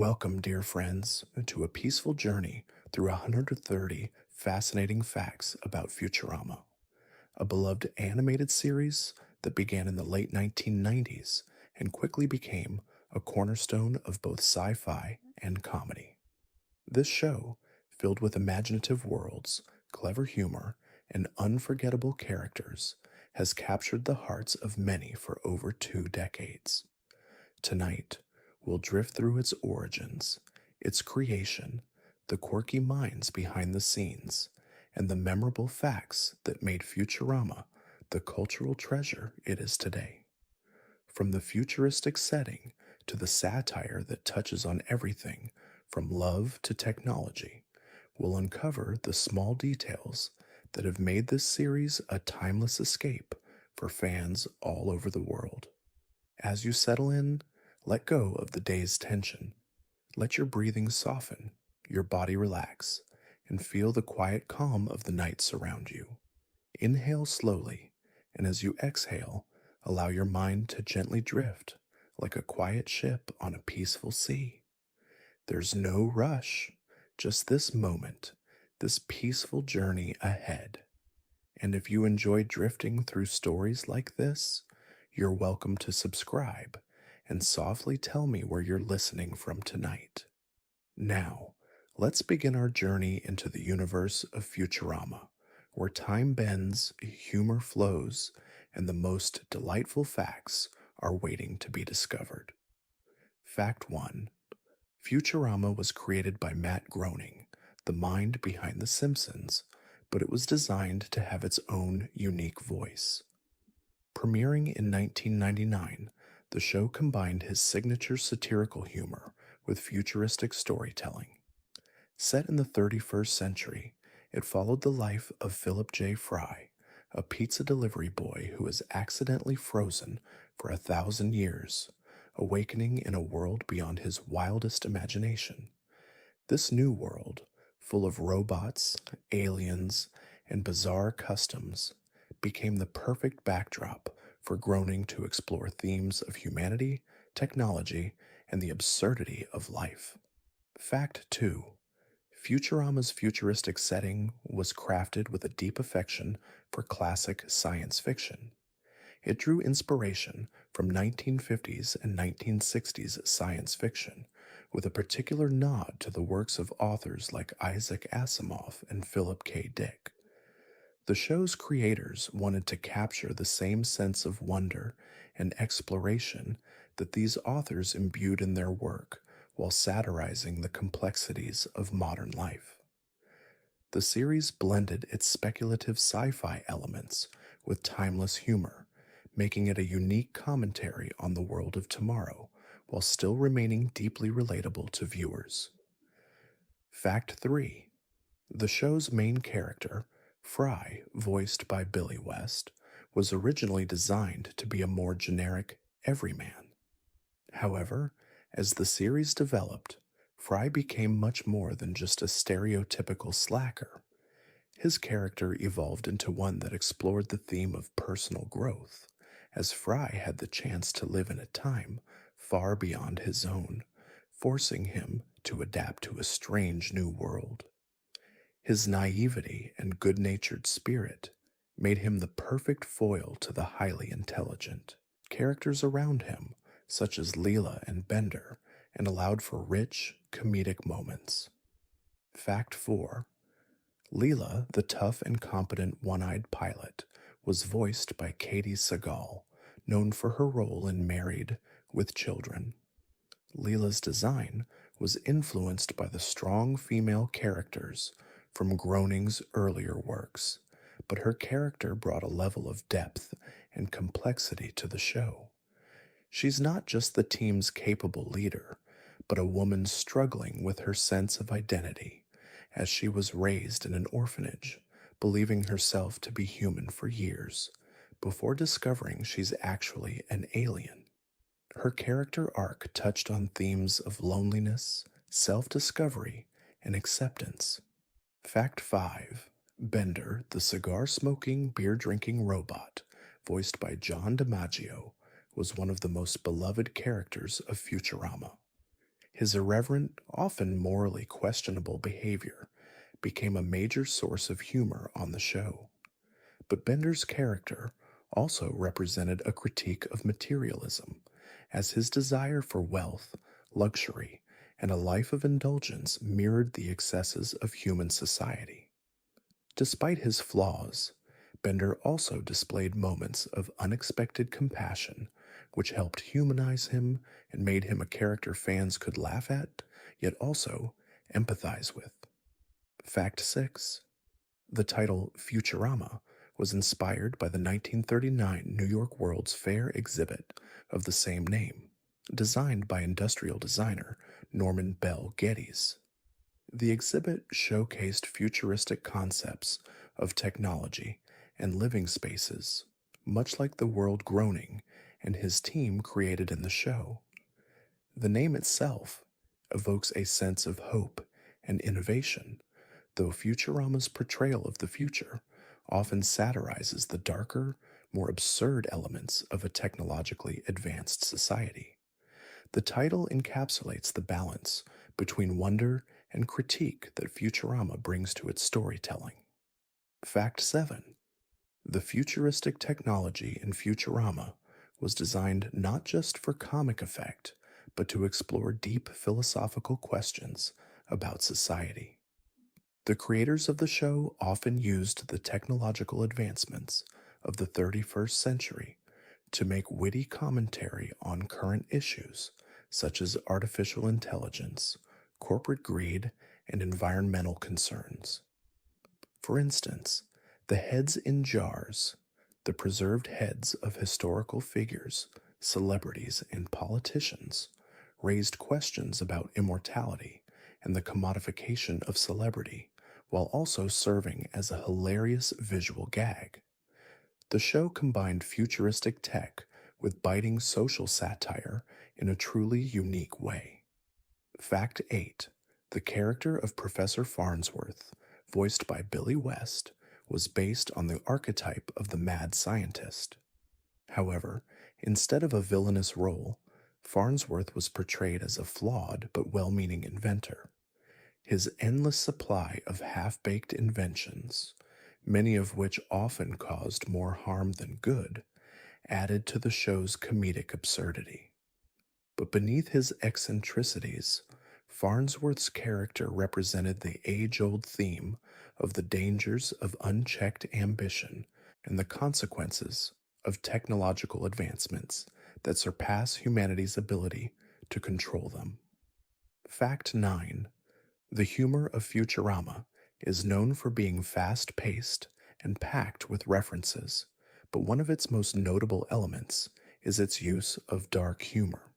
Welcome, dear friends, to a peaceful journey through 130 fascinating facts about Futurama, a beloved animated series that began in the late 1990s and quickly became a cornerstone of both sci fi and comedy. This show, filled with imaginative worlds, clever humor, and unforgettable characters, has captured the hearts of many for over 2 decades. Tonight, we'll drift through its origins, its creation, the quirky minds behind the scenes, and the memorable facts that made Futurama the cultural treasure it is today. From the futuristic setting to the satire that touches on everything from love to technology, we'll uncover the small details that have made this series a timeless escape for fans all over the world. As you settle in, let go of the day's tension. Let your breathing soften, your body relax, and feel the quiet calm of the night surround you. Inhale slowly, and as you exhale, allow your mind to gently drift like a quiet ship on a peaceful sea. There's no rush, just this moment, this peaceful journey ahead. And if you enjoy drifting through stories like this, you're welcome to subscribe and softly tell me where you're listening from tonight. Now, let's begin our journey into the universe of Futurama, where time bends, humor flows, and the most delightful facts are waiting to be discovered. Fact 1. Futurama was created by Matt Groening, the mind behind The Simpsons, but it was designed to have its own unique voice. Premiering in 1999, the show combined his signature satirical humor with futuristic storytelling. Set in the 31st century, it followed the life of Philip J. Fry, a pizza delivery boy who was accidentally frozen for 1,000 years, awakening in a world beyond his wildest imagination. This new world, full of robots, aliens, and bizarre customs, became the perfect backdrop for Groening to explore themes of humanity, technology, and the absurdity of life. Fact 2. Futurama's futuristic setting was crafted with a deep affection for classic science fiction. It drew inspiration from 1950s and 1960s science fiction, with a particular nod to the works of authors like Isaac Asimov and Philip K. Dick. The show's creators wanted to capture the same sense of wonder and exploration that these authors imbued in their work while satirizing the complexities of modern life. The series blended its speculative sci-fi elements with timeless humor, making it a unique commentary on the world of tomorrow while still remaining deeply relatable to viewers. Fact 3. The show's main character, Fry, voiced by Billy West, was originally designed to be a more generic everyman. However, as the series developed, Fry became much more than just a stereotypical slacker. His character evolved into one that explored the theme of personal growth, as Fry had the chance to live in a time far beyond his own, forcing him to adapt to a strange new world. His naivety and good-natured spirit made him the perfect foil to the highly intelligent characters around him, such as Leela and Bender, and allowed for rich, comedic moments. Fact 4. Leela, the tough and competent one-eyed pilot, was voiced by Katie Sagal, known for her role in Married with Children. Leela's design was influenced by the strong female characters from Groening's earlier works, but her character brought a level of depth and complexity to the show. She's not just the team's capable leader, but a woman struggling with her sense of identity, as she was raised in an orphanage, believing herself to be human for years, before discovering she's actually an alien. Her character arc touched on themes of loneliness, self-discovery, and acceptance. Fact 5. Bender, the cigar-smoking, beer-drinking robot, voiced by John DiMaggio, was one of the most beloved characters of Futurama. His irreverent, often morally questionable behavior became a major source of humor on the show. But Bender's character also represented a critique of materialism, as his desire for wealth, luxury, and a life of indulgence mirrored the excesses of human society. Despite his flaws, Bender also displayed moments of unexpected compassion, which helped humanize him and made him a character fans could laugh at, yet also empathize with. Fact 6. The title Futurama was inspired by the 1939 New York World's Fair exhibit of the same name, designed by industrial designer Norman Bell Geddes. The exhibit showcased futuristic concepts of technology and living spaces, much like the world Groening and his team created in the show. The name itself evokes a sense of hope and innovation, though Futurama's portrayal of the future often satirizes the darker, more absurd elements of a technologically advanced society. The title encapsulates the balance between wonder and critique that Futurama brings to its storytelling. Fact 7. The futuristic technology in Futurama was designed not just for comic effect, but to explore deep philosophical questions about society. The creators of the show often used the technological advancements of the 31st century to make witty commentary on current issues such as artificial intelligence, corporate greed, and environmental concerns. For instance, the heads in jars, the preserved heads of historical figures, celebrities, and politicians, raised questions about immortality and the commodification of celebrity, while also serving as a hilarious visual gag. The show combined futuristic tech with biting social satire in a truly unique way. Fact 8. The character of Professor Farnsworth, voiced by Billy West, was based on the archetype of the mad scientist. However, instead of a villainous role, Farnsworth was portrayed as a flawed but well meaning inventor. His endless supply of half baked inventions, many of which often caused more harm than good, added to the show's comedic absurdity. But beneath his eccentricities, Farnsworth's character represented the age old theme of the dangers of unchecked ambition and the consequences of technological advancements that surpass humanity's ability to control them. Fact 9. The humor of Futurama is known for being fast paced and packed with references, but one of its most notable elements is its use of dark humor.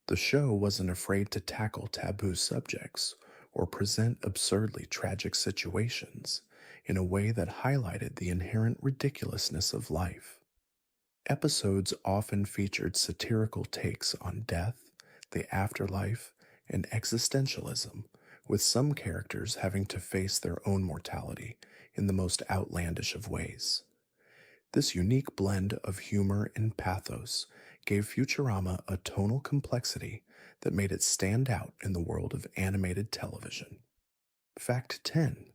The show wasn't afraid to tackle taboo subjects or present absurdly tragic situations in a way that highlighted the inherent ridiculousness of life. Episodes often featured satirical takes on death, the afterlife, and existentialism, with some characters having to face their own mortality in the most outlandish of ways. This unique blend of humor and pathos gave Futurama a tonal complexity that made it stand out in the world of animated television. Fact 10.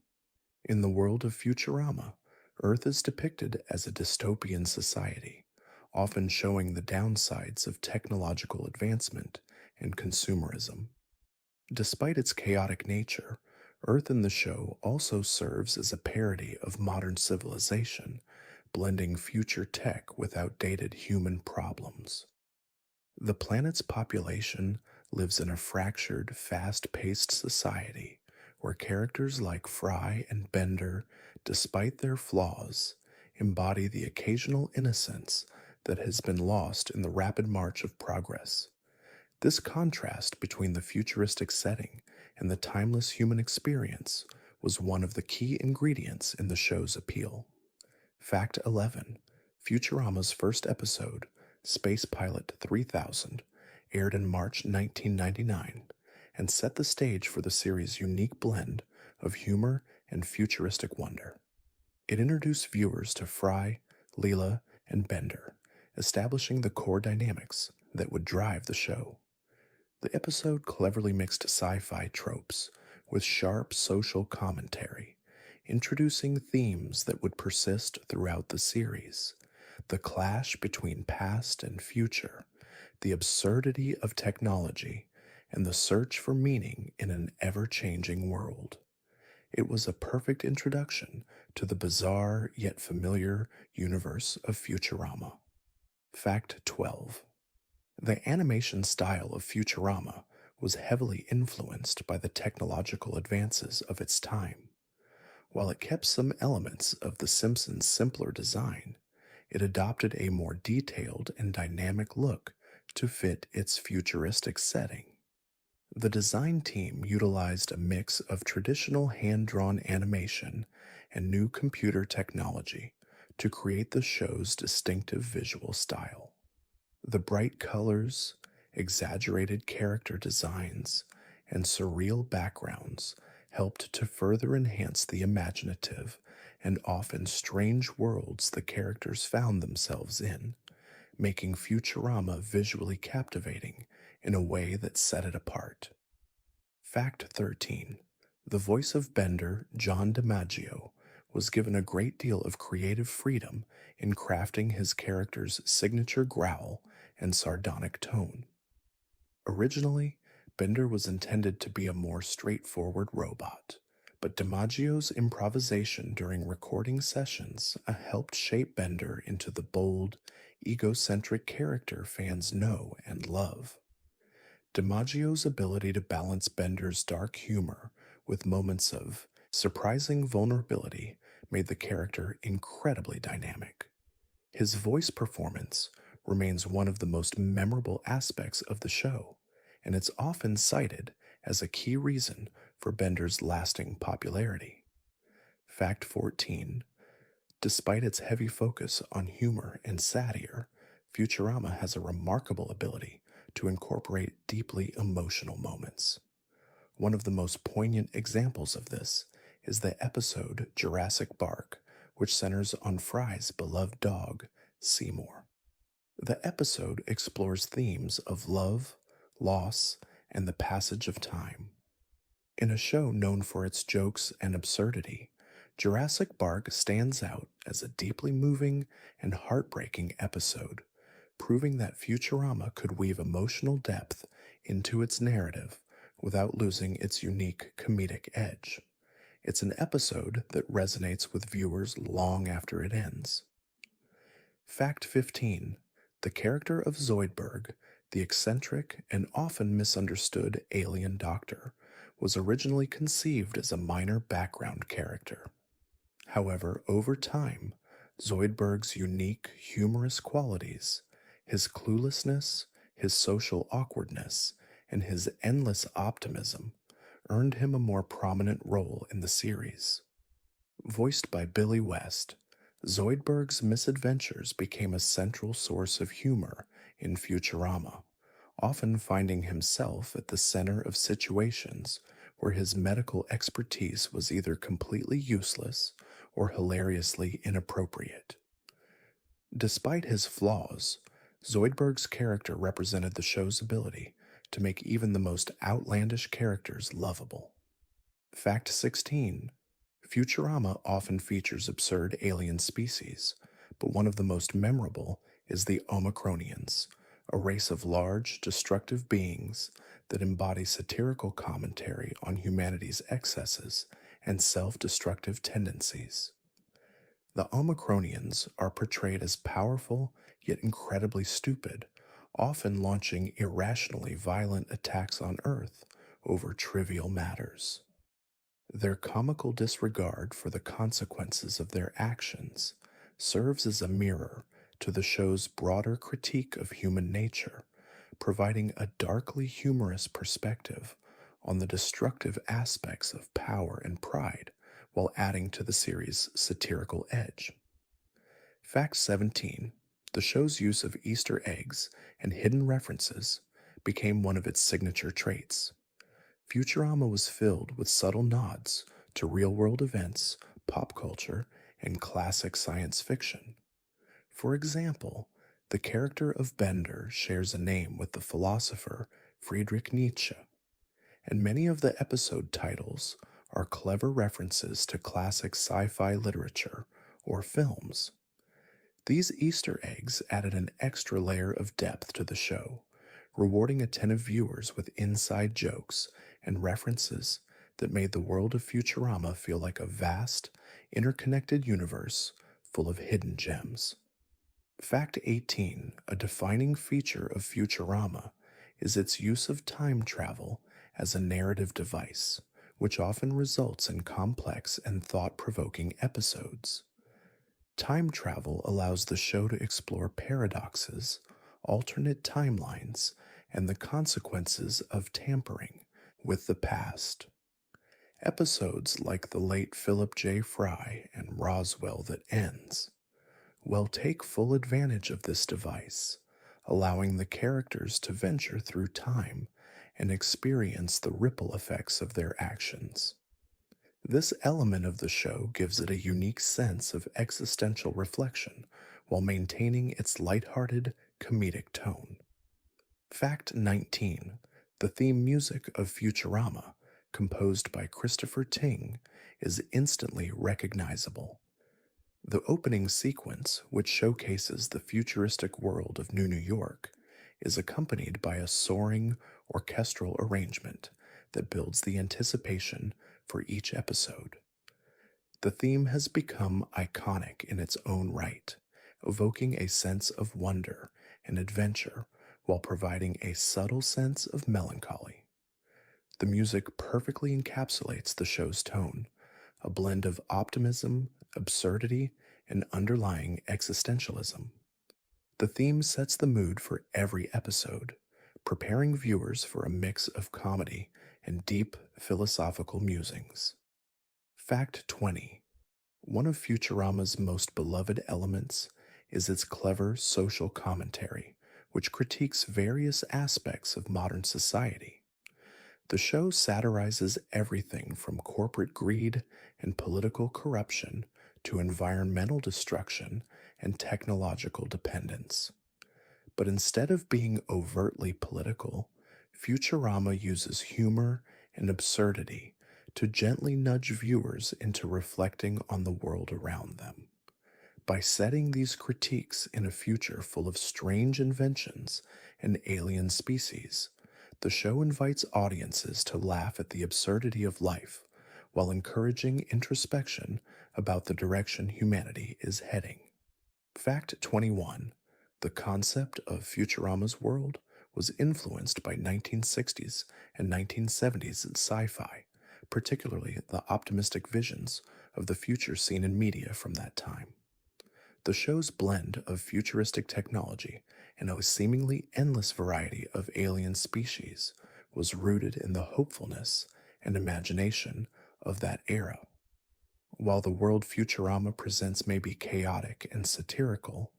In the world of Futurama, Earth is depicted as a dystopian society, often showing the downsides of technological advancement and consumerism. Despite its chaotic nature, Earth in the show also serves as a parody of modern civilization, blending future tech with outdated human problems. The planet's population lives in a fractured, fast paced society where characters like Fry and Bender, despite their flaws, embody the occasional innocence that has been lost in the rapid march of progress. This contrast between the futuristic setting and the timeless human experience was one of the key ingredients in the show's appeal. Fact 11. Futurama's first episode, Space Pilot 3000, aired in March 1999 and set the stage for the series' unique blend of humor and futuristic wonder. It introduced viewers to Fry, Leela, and Bender, establishing the core dynamics that would drive the show. The episode cleverly mixed sci fi tropes with sharp social commentary, introducing themes that would persist throughout the series: the clash between past and future, the absurdity of technology, and the search for meaning in an ever changing world. It was a perfect introduction to the bizarre yet familiar universe of Futurama. Fact 12. The animation style of Futurama was heavily influenced by the technological advances of its time. While it kept some elements of The Simpsons' simpler design, it adopted a more detailed and dynamic look to fit its futuristic setting. The design team utilized a mix of traditional hand drawn animation and new computer technology to create the show's distinctive visual style. The bright colors, exaggerated character designs, and surreal backgrounds helped to further enhance the imaginative and often strange worlds the characters found themselves in, making Futurama visually captivating in a way that set it apart. Fact 13. The voice of Bender, John DiMaggio, was given a great deal of creative freedom in crafting his character's signature growl and sardonic tone. Originally, Bender was intended to be a more straightforward robot, but DiMaggio's improvisation during recording sessions helped shape Bender into the bold, egocentric character fans know and love. DiMaggio's ability to balance Bender's dark humor with moments of surprising vulnerability made the character incredibly dynamic. His voice performance remains one of the most memorable aspects of the show, and it's often cited as a key reason for Bender's lasting popularity. Fact 14. Despite its heavy focus on humor and satire, Futurama has a remarkable ability to incorporate deeply emotional moments. One of the most poignant examples of this is the episode Jurassic Bark, which centers on Fry's beloved dog, Seymour. The episode explores themes of love, loss, and the passage of time. In a show known for its jokes and absurdity, Jurassic Bark stands out as a deeply moving and heartbreaking episode, proving that Futurama could weave emotional depth into its narrative without losing its unique comedic edge. It's an episode that resonates with viewers long after it ends. Fact 15. The character of Zoidberg, the eccentric and often misunderstood alien doctor, was originally conceived as a minor background character. However, over time, Zoidberg's unique, humorous qualities, his cluelessness, his social awkwardness, and his endless optimism earned him a more prominent role in the series. Voiced by Billy West, Zoidberg's misadventures became a central source of humor in Futurama, often finding himself at the center of situations where his medical expertise was either completely useless or hilariously inappropriate. Despite his flaws, Zoidberg's character represented the show's ability to make even the most outlandish characters lovable. Fact 16. Futurama often features absurd alien species, but one of the most memorable is the Omicronians, a race of large, destructive beings that embody satirical commentary on humanity's excesses and self-destructive tendencies. The Omicronians are portrayed as powerful yet incredibly stupid, often launching irrationally violent attacks on Earth over trivial matters. Their comical disregard for the consequences of their actions serves as a mirror to the show's broader critique of human nature, providing a darkly humorous perspective on the destructive aspects of power and pride while adding to the series' satirical edge. Fact 17. The show's use of Easter eggs and hidden references became one of its signature traits. Futurama was filled with subtle nods to real-world events, pop culture, and classic science fiction. For example, the character of Bender shares a name with the philosopher Friedrich Nietzsche, and many of the episode titles are clever references to classic sci fi literature or films. These Easter eggs added an extra layer of depth to the show, rewarding attentive viewers with inside jokes and references that made the world of Futurama feel like a vast, interconnected universe full of hidden gems. Fact 18: a defining feature of Futurama is its use of time travel as a narrative device, which often results in complex and thought provoking episodes. Time travel allows the show to explore paradoxes, alternate timelines, and the consequences of tampering with the past. Episodes like The Late Philip J. Fry and Roswell That Ends will take full advantage of this device, allowing the characters to venture through time and experience the ripple effects of their actions. This element of the show gives it a unique sense of existential reflection while maintaining its lighthearted, comedic tone. Fact 19: the theme music of Futurama, composed by Christopher Ting, is instantly recognizable. The opening sequence, which showcases the futuristic world of New York, is accompanied by a soaring orchestral arrangement that builds the anticipation for each episode. The theme has become iconic in its own right, evoking a sense of wonder and adventure while providing a subtle sense of melancholy. The music perfectly encapsulates the show's tone, a blend of optimism, absurdity, and underlying existentialism. The theme sets the mood for every episode, preparing viewers for a mix of comedy and deep philosophical musings. Fact 20: one of Futurama's most beloved elements is its clever social commentary, which critiques various aspects of modern society. The show satirizes everything from corporate greed and political corruption to environmental destruction and technological dependence. But instead of being overtly political, Futurama uses humor and absurdity to gently nudge viewers into reflecting on the world around them. By setting these critiques in a future full of strange inventions and alien species, the show invites audiences to laugh at the absurdity of life while encouraging introspection about the direction humanity is heading. Fact 21: the concept of Futurama's world was influenced by 1960s and 1970s sci fi, particularly the optimistic visions of the future seen in media from that time. The show's blend of futuristic technology and a seemingly endless variety of alien species was rooted in the hopefulness and imagination of that era. While the world Futurama presents may be chaotic and satirical,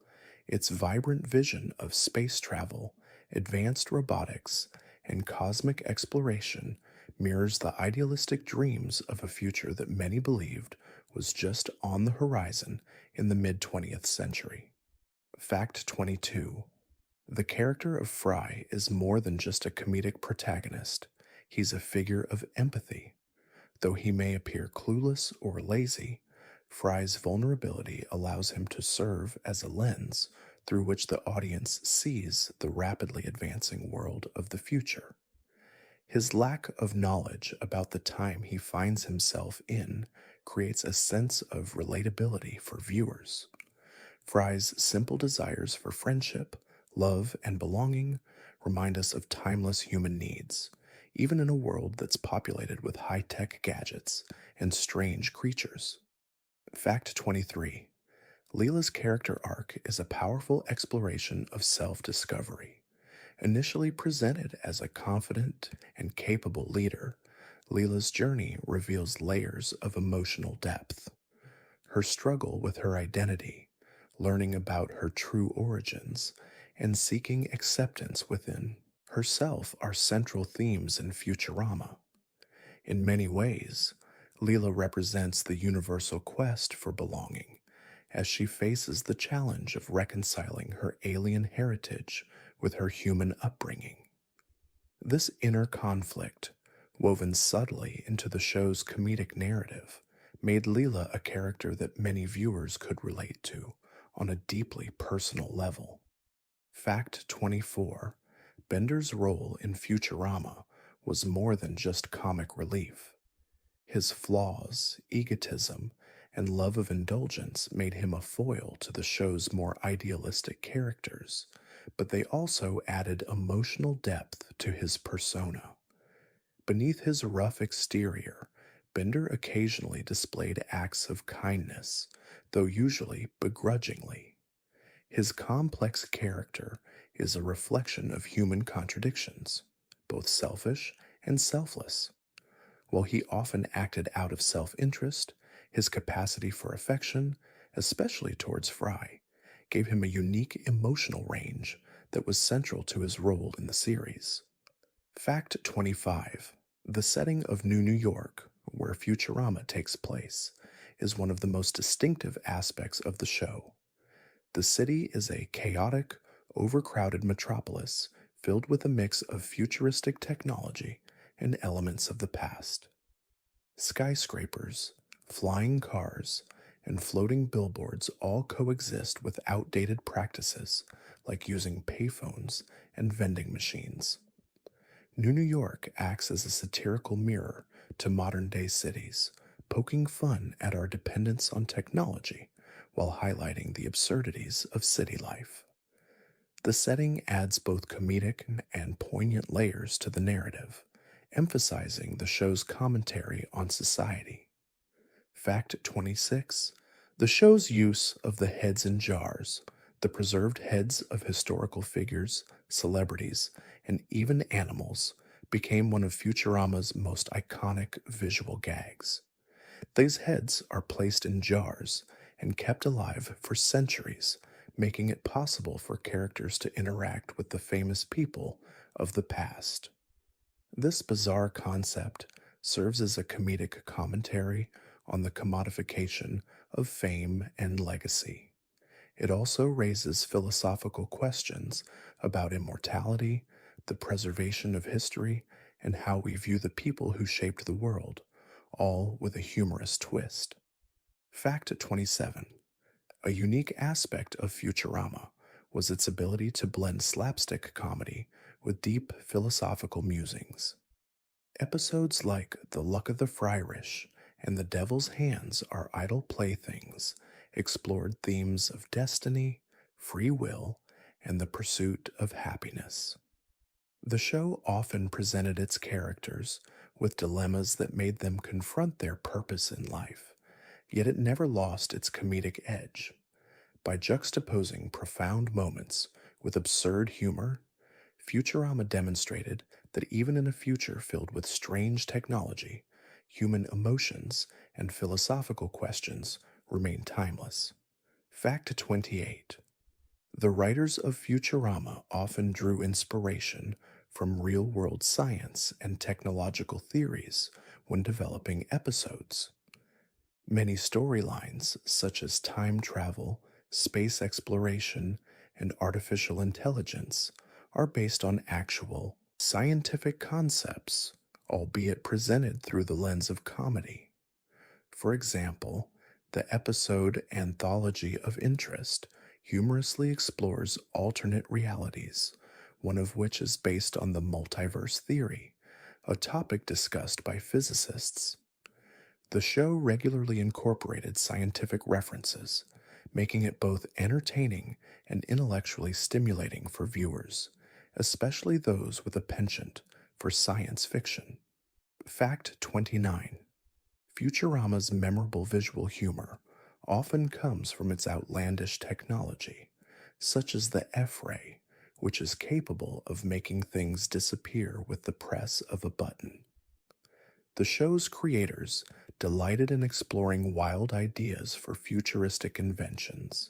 its vibrant vision of space travel, advanced robotics, and cosmic exploration mirrors the idealistic dreams of a future that many believed was just on the horizon in the mid 20th century. Fact 22: the character of Fry is more than just a comedic protagonist, he's a figure of empathy. Though he may appear clueless or lazy, Fry's vulnerability allows him to serve as a lens through which the audience sees the rapidly advancing world of the future. His lack of knowledge about the time he finds himself in creates a sense of relatability for viewers. Fry's simple desires for friendship, love, and belonging remind us of timeless human needs, even in a world that's populated with high tech gadgets and strange creatures. Fact 23: Leela's character arc is a powerful exploration of self discovery. Initially presented as a confident and capable leader, Leela's journey reveals layers of emotional depth. Her struggle with her identity, learning about her true origins, and seeking acceptance within herself are central themes in Futurama. In many ways, Leela represents the universal quest for belonging as she faces the challenge of reconciling her alien heritage with her human upbringing. This inner conflict, woven subtly into the show's comedic narrative, made Leela a character that many viewers could relate to on a deeply personal level. Fact 24: Bender's role in Futurama was more than just comic relief. His flaws, egotism, and love of indulgence made him a foil to the show's more idealistic characters, but they also added emotional depth to his persona. Beneath his rough exterior, Bender occasionally displayed acts of kindness, though usually begrudgingly. His complex character is a reflection of human contradictions, both selfish and selfless. While he often acted out of self interest, his capacity for affection, especially towards Fry, gave him a unique emotional range that was central to his role in the series. Fact 25: The setting of New York, where Futurama takes place, is one of the most distinctive aspects of the show. The city is a chaotic, overcrowded metropolis filled with a mix of futuristic technology and elements of the past. Skyscrapers, flying cars, and floating billboards all coexist with outdated practices like using payphones and vending machines. New York acts as a satirical mirror to modern day cities, poking fun at our dependence on technology while highlighting the absurdities of city life. The setting adds both comedic and poignant layers to the narrative, emphasizing the show's commentary on society. Fact 26: The show's use of the heads in jars, the preserved heads of historical figures, celebrities, and even animals, became one of Futurama's most iconic visual gags. These heads are placed in jars and kept alive for centuries, making it possible for characters to interact with the famous people of the past. This bizarre concept serves as a comedic commentary on the commodification of fame and legacy. It also raises philosophical questions about immortality, the preservation of history, and how we view the people who shaped the world, all with a humorous twist. Fact 27: A unique aspect of Futurama was its ability to blend slapstick comedy with deep philosophical musings. Episodes like The Luck of the Fryrish and The Devil's Hands Are Idle Playthings explored themes of destiny, free will, and the pursuit of happiness. The show often presented its characters with dilemmas that made them confront their purpose in life, yet it never lost its comedic edge. By juxtaposing profound moments with absurd humor, Futurama demonstrated that even in a future filled with strange technology, human emotions and philosophical questions remain timeless. Fact 28: The writers of Futurama often drew inspiration from real world science and technological theories when developing episodes. Many storylines, such as time travel, space exploration, and artificial intelligence, are based on actual, scientific concepts, albeit presented through the lens of comedy. For example, the episode Anthology of Interest humorously explores alternate realities, one of which is based on the multiverse theory, a topic discussed by physicists. The show regularly incorporated scientific references, making it both entertaining and intellectually stimulating for viewers, especially those with a penchant for science fiction. Fact 29: Futurama's memorable visual humor often comes from its outlandish technology, such as the F-ray, which is capable of making things disappear with the press of a button. The show's creators delighted in exploring wild ideas for futuristic inventions,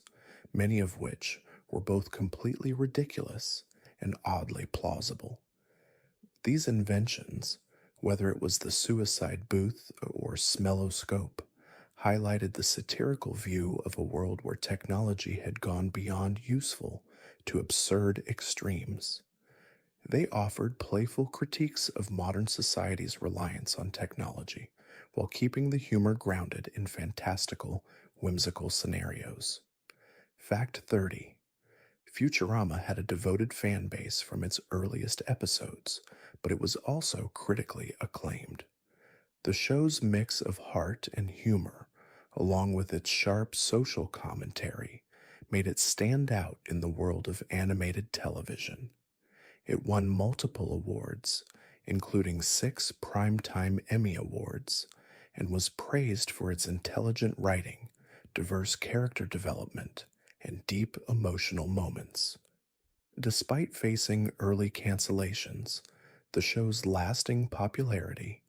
many of which were both completely ridiculous and oddly plausible. These inventions, whether it was the suicide booth or smelloscope, highlighted the satirical view of a world where technology had gone beyond useful to absurd extremes. They offered playful critiques of modern society's reliance on technology while keeping the humor grounded in fantastical, whimsical scenarios. Fact 30. Futurama had a devoted fan base from its earliest episodes, but it was also critically acclaimed. The show's mix of heart and humor, along with its sharp social commentary, made it stand out in the world of animated television. It won multiple awards, including 6 Primetime Emmy Awards, and was praised for its intelligent writing, diverse character development, and deep emotional moments. Despite facing early cancellations, the show's lasting popularity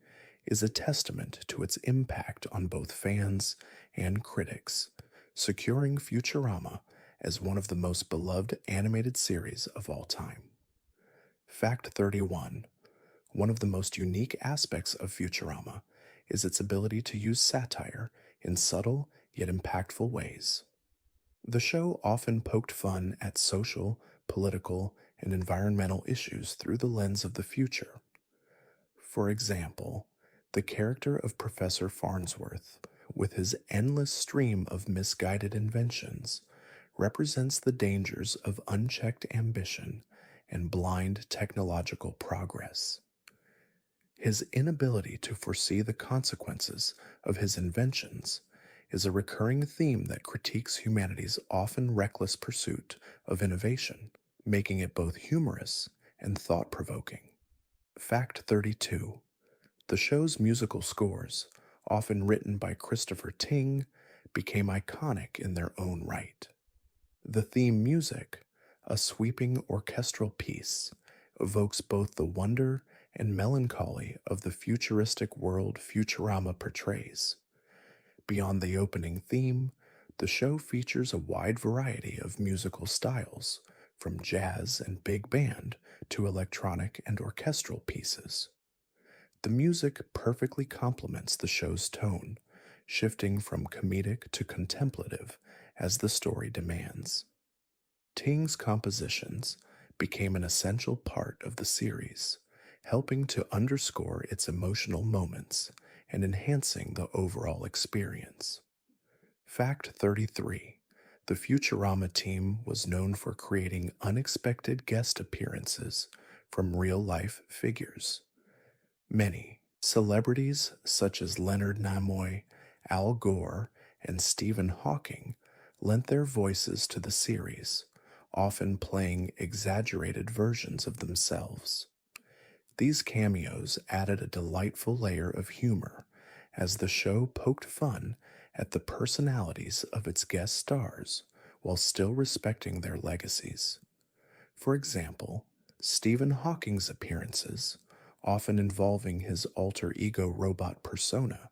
is a testament to its impact on both fans and critics, securing Futurama as one of the most beloved animated series of all time. Fact 31. One of the most unique aspects of Futurama is its ability to use satire in subtle yet impactful ways. The show often poked fun at social, political, and environmental issues through the lens of the future. For example, the character of Professor Farnsworth, with his endless stream of misguided inventions, represents the dangers of unchecked ambition and blind technological progress. His inability to foresee the consequences of his inventions is a recurring theme that critiques humanity's often reckless pursuit of innovation, making it both humorous and thought provoking. Fact 32. The show's musical scores, often written by Christopher Ting, became iconic in their own right. The theme music, a sweeping orchestral piece, evokes both the wonder and melancholy of the futuristic world Futurama portrays. Beyond the opening theme, the show features a wide variety of musical styles, from jazz and big band to electronic and orchestral pieces. The music perfectly complements the show's tone, shifting from comedic to contemplative as the story demands. Ting's compositions became an essential part of the series, helping to underscore its emotional moments and enhancing the overall experience. Fact 33. The Futurama team was known for creating unexpected guest appearances from real life figures. Many celebrities such as Leonard Nimoy, Al Gore, and Stephen Hawking lent their voices to the series, often playing exaggerated versions of themselves. These cameos added a delightful layer of humor as the show poked fun at the personalities of its guest stars while still respecting their legacies. For example, Stephen Hawking's appearances, often involving his alter ego robot persona,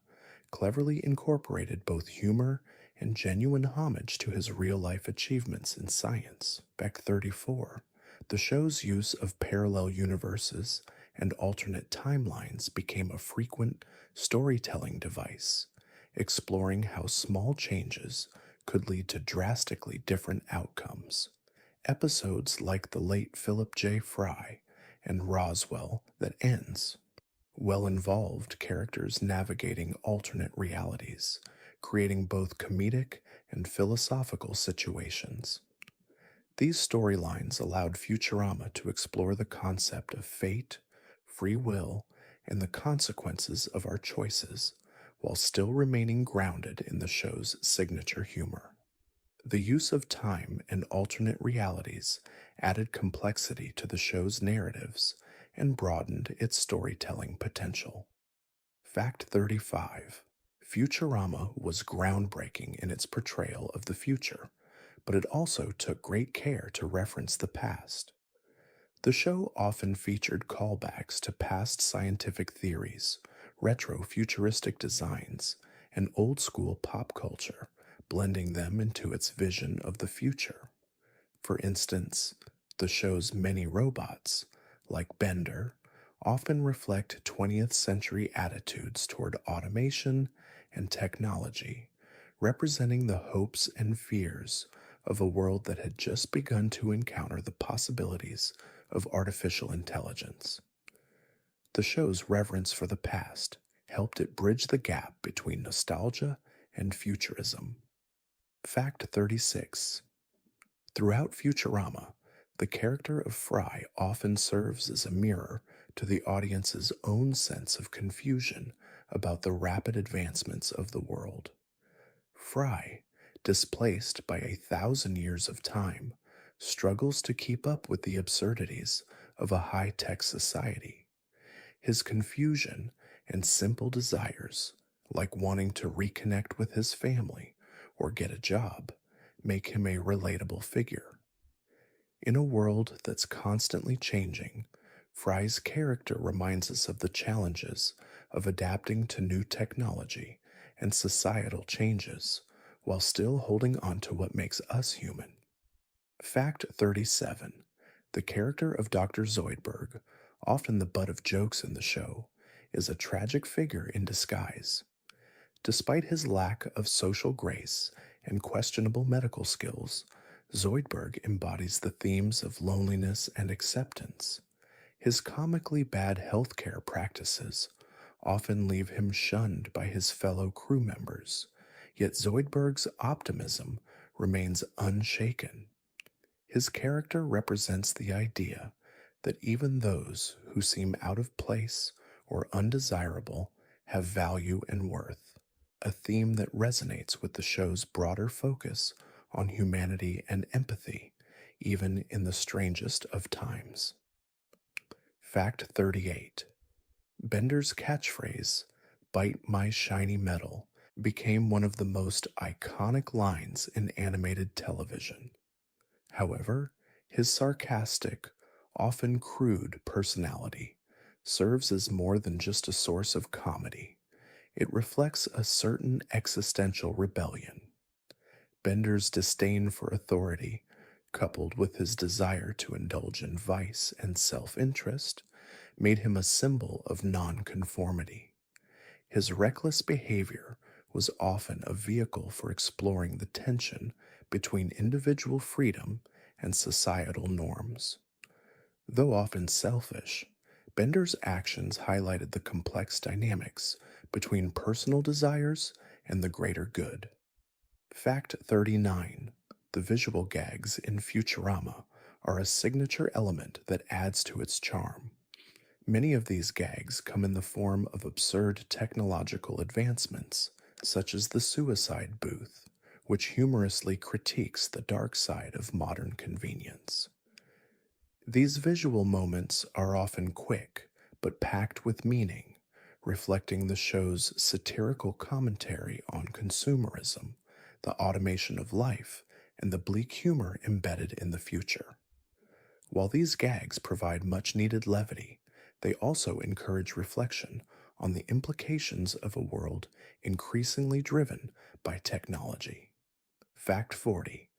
cleverly incorporated both humor and genuine homage to his real life achievements in science. Fact 34. The show's use of parallel universes and alternate timelines became a frequent storytelling device, exploring how small changes could lead to drastically different outcomes. Episodes like The Late Philip J. Fry and Roswell That Ends well involved characters navigating alternate realities, creating both comedic and philosophical situations. These storylines allowed Futurama to explore the concept of fate, free will, and the consequences of our choices, while still remaining grounded in the show's signature humor. The use of time and alternate realities added complexity to the show's narratives and broadened its storytelling potential. Fact 35. Futurama was groundbreaking in its portrayal of the future, but it also took great care to reference the past. The show often featured callbacks to past scientific theories, retro futuristic designs, and old school pop culture, blending them into its vision of the future. For instance, the show's many robots, like Bender, often reflect 20th century attitudes toward automation and technology, representing the hopes and fears of a world that had just begun to encounter the possibilities of artificial intelligence. The show's reverence for the past helped it bridge the gap between nostalgia and futurism. Fact 36. Throughout Futurama, the character of Fry often serves as a mirror to the audience's own sense of confusion about the rapid advancements of the world. Fry, displaced by 1,000 years of time, struggles to keep up with the absurdities of a high tech society. His confusion and simple desires, like wanting to reconnect with his family or get a job, make him a relatable figure. In a world that's constantly changing, Fry's character reminds us of the challenges of adapting to new technology and societal changes while still holding on to what makes us human. Fact 37. The character of Dr. Zoidberg, often the butt of jokes in the show, is a tragic figure in disguise. Despite his lack of social grace and questionable medical skills, Zoidberg embodies the themes of loneliness and acceptance. His comically bad healthcare practices often leave him shunned by his fellow crew members, yet Zoidberg's optimism remains unshaken. His character represents the idea that even those who seem out of place or undesirable have value and worth, a theme that resonates with the show's broader focus on humanity and empathy, even in the strangest of times. Fact 38. Bender's catchphrase, "Bite my shiny metal," became one of the most iconic lines in animated television. However, his sarcastic, often crude personality serves as more than just a source of comedy. It reflects a certain existential rebellion. Bender's disdain for authority, coupled with his desire to indulge in vice and self interest, made him a symbol of nonconformity. His reckless behavior was often a vehicle for exploring the tension between individual freedom and societal norms. Though often selfish, Bender's actions highlighted the complex dynamics between personal desires and the greater good. Fact 39. The visual gags in Futurama are a signature element that adds to its charm. Many of these gags come in the form of absurd technological advancements, such as the suicide booth, which humorously critiques the dark side of modern convenience. These visual moments are often quick, but packed with meaning, reflecting the show's satirical commentary on consumerism, the automation of life, and the bleak humor embedded in the future. While these gags provide much needed levity, they also encourage reflection on the implications of a world increasingly driven by technology. Fact 40.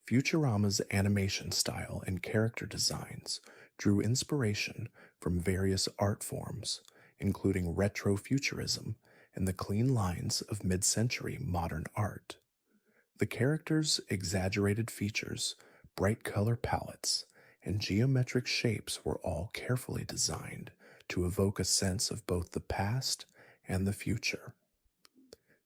Futurama's animation style and character designs drew inspiration from various art forms, including retrofuturism and the clean lines of mid century modern art. The characters' exaggerated features, bright color palettes, and geometric shapes were all carefully designed to evoke a sense of both the past and the future.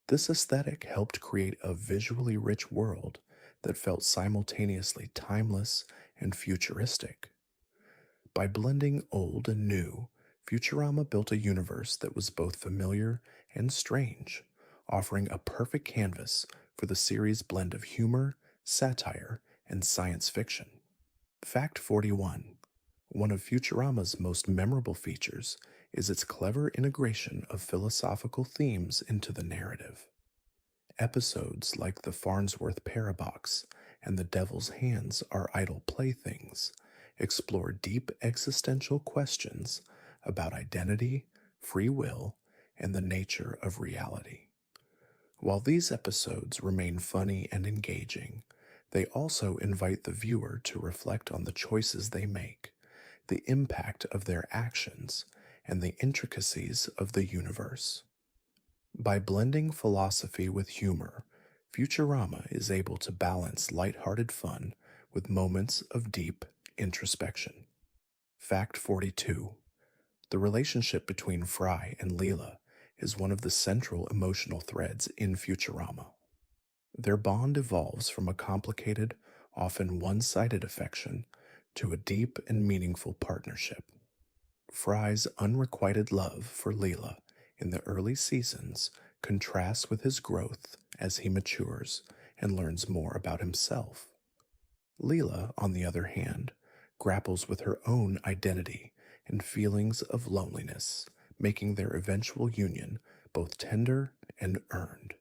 This aesthetic helped create a visually rich world that felt simultaneously timeless and futuristic. By blending old and new, Futurama built a universe that was both familiar and strange, offering a perfect canvas for the series' blend of humor, satire, and science fiction. Fact 41. One of Futurama's most memorable features is its clever integration of philosophical themes into the narrative. Episodes like the Farnsworth Paradox and The Devil's Hands Are Idle Playthings explore deep existential questions about identity, free will, and the nature of reality. While these episodes remain funny and engaging, they also invite the viewer to reflect on the choices they make, the impact of their actions, and the intricacies of the universe. By blending philosophy with humor, Futurama is able to balance lighthearted fun with moments of deep introspection. Fact 42. The relationship between Fry and Leela is one of the central emotional threads in Futurama. Their bond evolves from a complicated, often one sided affection to a deep and meaningful partnership. Fry's unrequited love for Leela in the early seasons contrasts with his growth as he matures and learns more about himself. Leela, on the other hand, grapples with her own identity and feelings of loneliness, making their eventual union both tender and earned.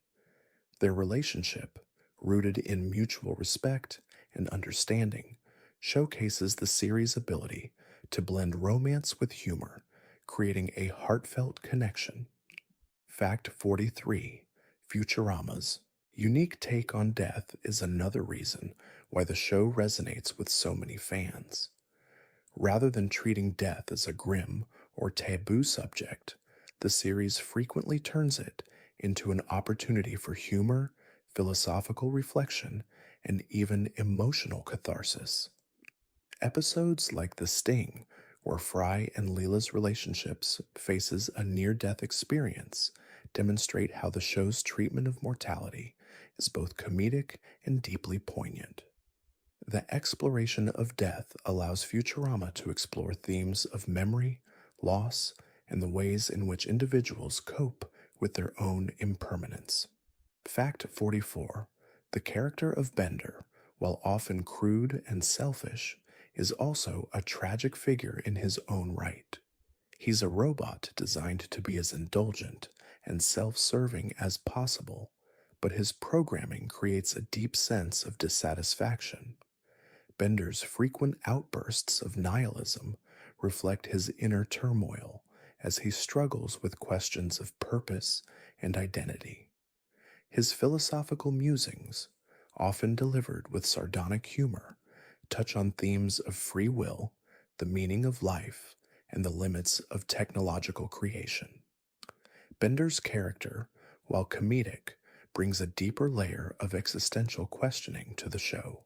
Their relationship, rooted in mutual respect and understanding, showcases the series' ability to blend romance with humor, creating a heartfelt connection. Fact 43. Futurama's unique take on death is another reason why the show resonates with so many fans. Rather than treating death as a grim or taboo subject, the series frequently turns it into an opportunity for humor, philosophical reflection, and even emotional catharsis. Episodes like The Sting, where Fry and Leela's relationships faces a near-death experience, demonstrate how the show's treatment of mortality is both comedic and deeply poignant. The exploration of death allows Futurama to explore themes of memory, loss, and the ways in which individuals cope with their own impermanence. Fact 44. The character of Bender, while often crude and selfish, is also a tragic figure in his own right. He's a robot designed to be as indulgent and self serving as possible, but his programming creates a deep sense of dissatisfaction. Bender's frequent outbursts of nihilism reflect his inner turmoil as he struggles with questions of purpose and identity. His philosophical musings, often delivered with sardonic humor, touch on themes of free will, the meaning of life, and the limits of technological creation. Bender's character, while comedic, brings a deeper layer of existential questioning to the show.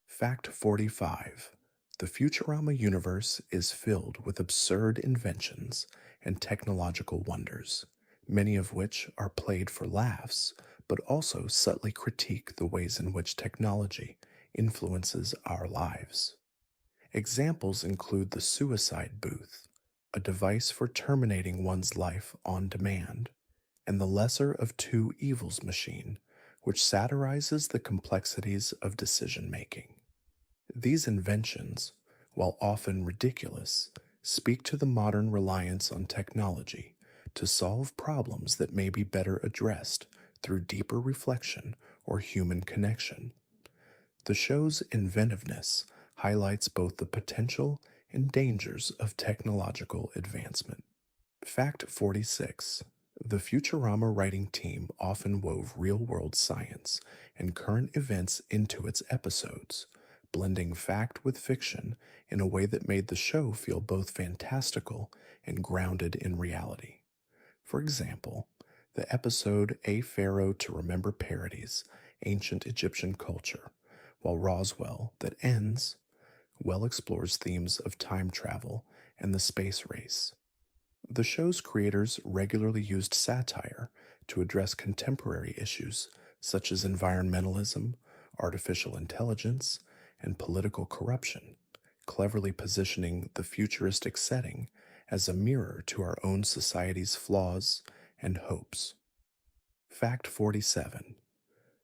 Fact 45. The Futurama universe is filled with absurd inventions and technological wonders, many of which are played for laughs, but also subtly critique the ways in which technology influences our lives. Examples include the suicide booth, a device for terminating one's life on demand, and the lesser of two evils machine, which satirizes the complexities of decision making. These inventions, while often ridiculous, speak to the modern reliance on technology to solve problems that may be better addressed through deeper reflection or human connection. The show's inventiveness highlights both the potential and dangers of technological advancement. Fact 46. The Futurama writing team often wove real world science and current events into its episodes, blending fact with fiction in a way that made the show feel both fantastical and grounded in reality. For example, the episode A Pharaoh to Remember parodies ancient Egyptian culture, while Roswell, that ends, well explores themes of time travel and the space race. The show's creators regularly used satire to address contemporary issues such as environmentalism, artificial intelligence, and political corruption, cleverly positioning the futuristic setting as a mirror to our own society's flaws and hopes. Fact 47.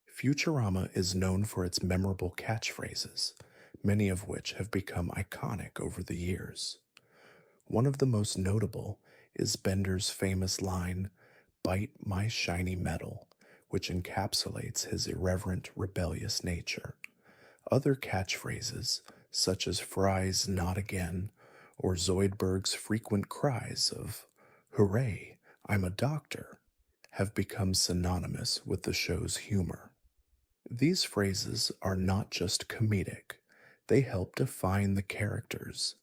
Futurama is known for its memorable catchphrases, many of which have become iconic over the years. One of the most notable is Bender's famous line, "Bite my shiny metal," which encapsulates his irreverent, rebellious nature. Other catchphrases, such as Fry's "Not Again" or Zoidberg's frequent cries of, "Hooray, I'm a doctor," have become synonymous with the show's humor. These phrases are not just comedic, they help define the characters,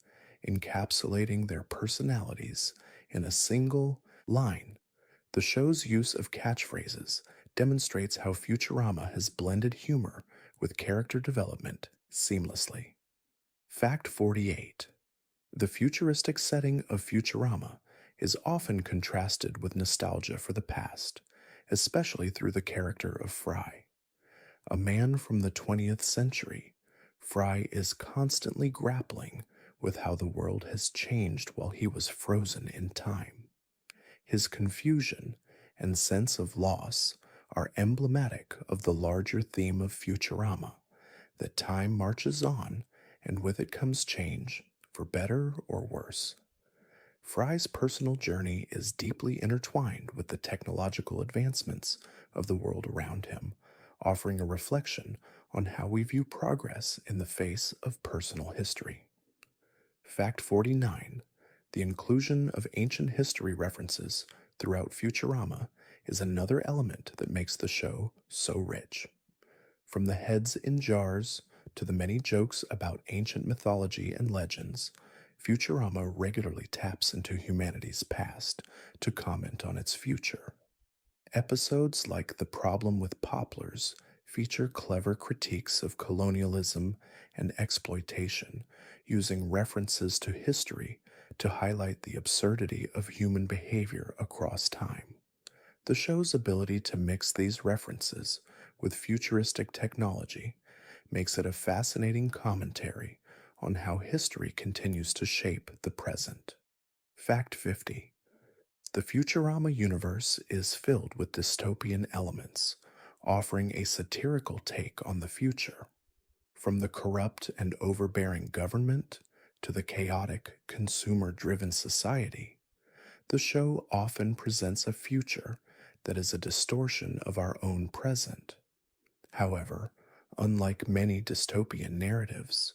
encapsulating their personalities in a single line. The show's use of catchphrases demonstrates how Futurama has blended humor with character development seamlessly. Fact 48. The futuristic setting of Futurama is often contrasted with nostalgia for the past, especially through the character of Fry. A man from the 20th century, Fry is constantly grappling with how the world has changed while he was frozen in time. His confusion and sense of loss are emblematic of the larger theme of Futurama, that time marches on and with it comes change, for better or worse. Fry's personal journey is deeply intertwined with the technological advancements of the world around him, offering a reflection on how we view progress in the face of personal history. Fact 49: the inclusion of ancient history references throughout Futurama is another element that makes the show so rich. From the heads in jars to the many jokes about ancient mythology and legends, Futurama regularly taps into humanity's past to comment on its future. Episodes like The Problem with Poplars feature clever critiques of colonialism and exploitation, using references to history to highlight the absurdity of human behavior across time. The show's ability to mix these references with futuristic technology makes it a fascinating commentary on how history continues to shape the present. Fact 50: the Futurama universe is filled with dystopian elements, offering a satirical take on the future. From the corrupt and overbearing government to the chaotic, consumer driven society, the show often presents a future that is a distortion of our own present. However, unlike many dystopian narratives,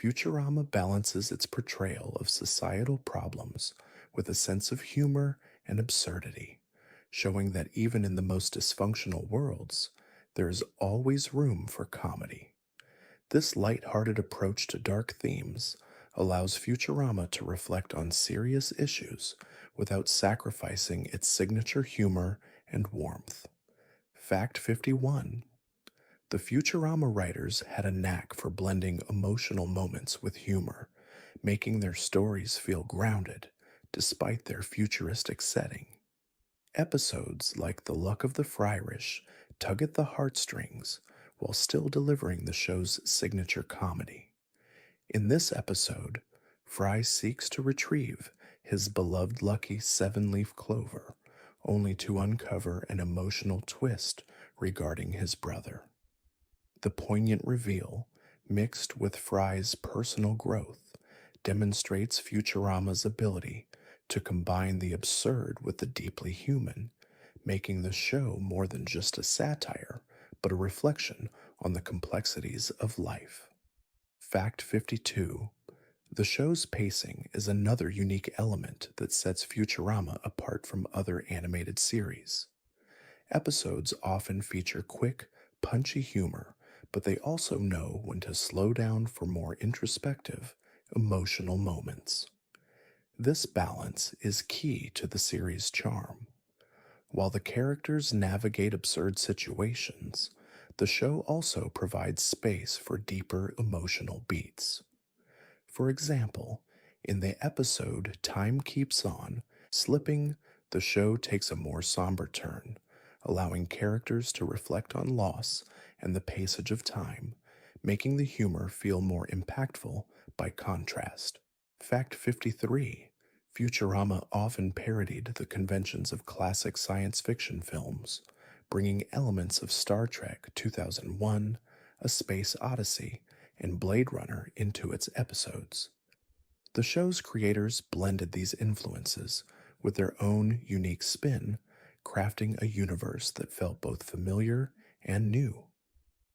Futurama balances its portrayal of societal problems with a sense of humor and absurdity, showing that even in the most dysfunctional worlds, there is always room for comedy. This light-hearted approach to dark themes allows Futurama to reflect on serious issues without sacrificing its signature humor and warmth. Fact 51: the Futurama writers had a knack for blending emotional moments with humor, making their stories feel grounded despite their futuristic setting. Episodes like The Luck of the Fryrish tug at the heartstrings while still delivering the show's signature comedy. In this episode, Fry seeks to retrieve his beloved lucky seven-leaf clover, only to uncover an emotional twist regarding his brother. The poignant reveal, mixed with Fry's personal growth, demonstrates Futurama's ability to combine the absurd with the deeply human, making the show more than just a satire, but a reflection on the complexities of life. Fact 52: the show's pacing is another unique element that sets Futurama apart from other animated series. Episodes often feature quick, punchy humor, but they also know when to slow down for more introspective, emotional moments. This balance is key to the series' charm. While the characters navigate absurd situations, the show also provides space for deeper emotional beats. For example, in the episode Time Keeps On, Slipping, the show takes a more somber turn, allowing characters to reflect on loss and the passage of time, making the humor feel more impactful by contrast. Fact 53: Futurama often parodied the conventions of classic science fiction films, bringing elements of Star Trek 2001, A Space Odyssey, and Blade Runner into its episodes. The show's creators blended these influences with their own unique spin, crafting a universe that felt both familiar and new.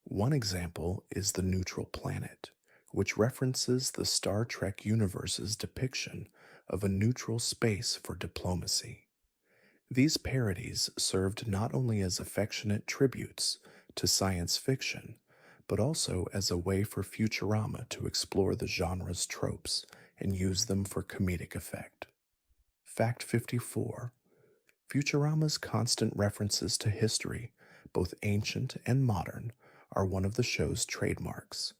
One example is The Neutral Planet, which references the Star Trek universe's depiction of a neutral space for diplomacy. These parodies served not only as affectionate tributes to science fiction, but also as a way for Futurama to explore the genre's tropes and use them for comedic effect. Fact 54: Futurama's constant references to history, both ancient and modern, are one of the show's trademarks.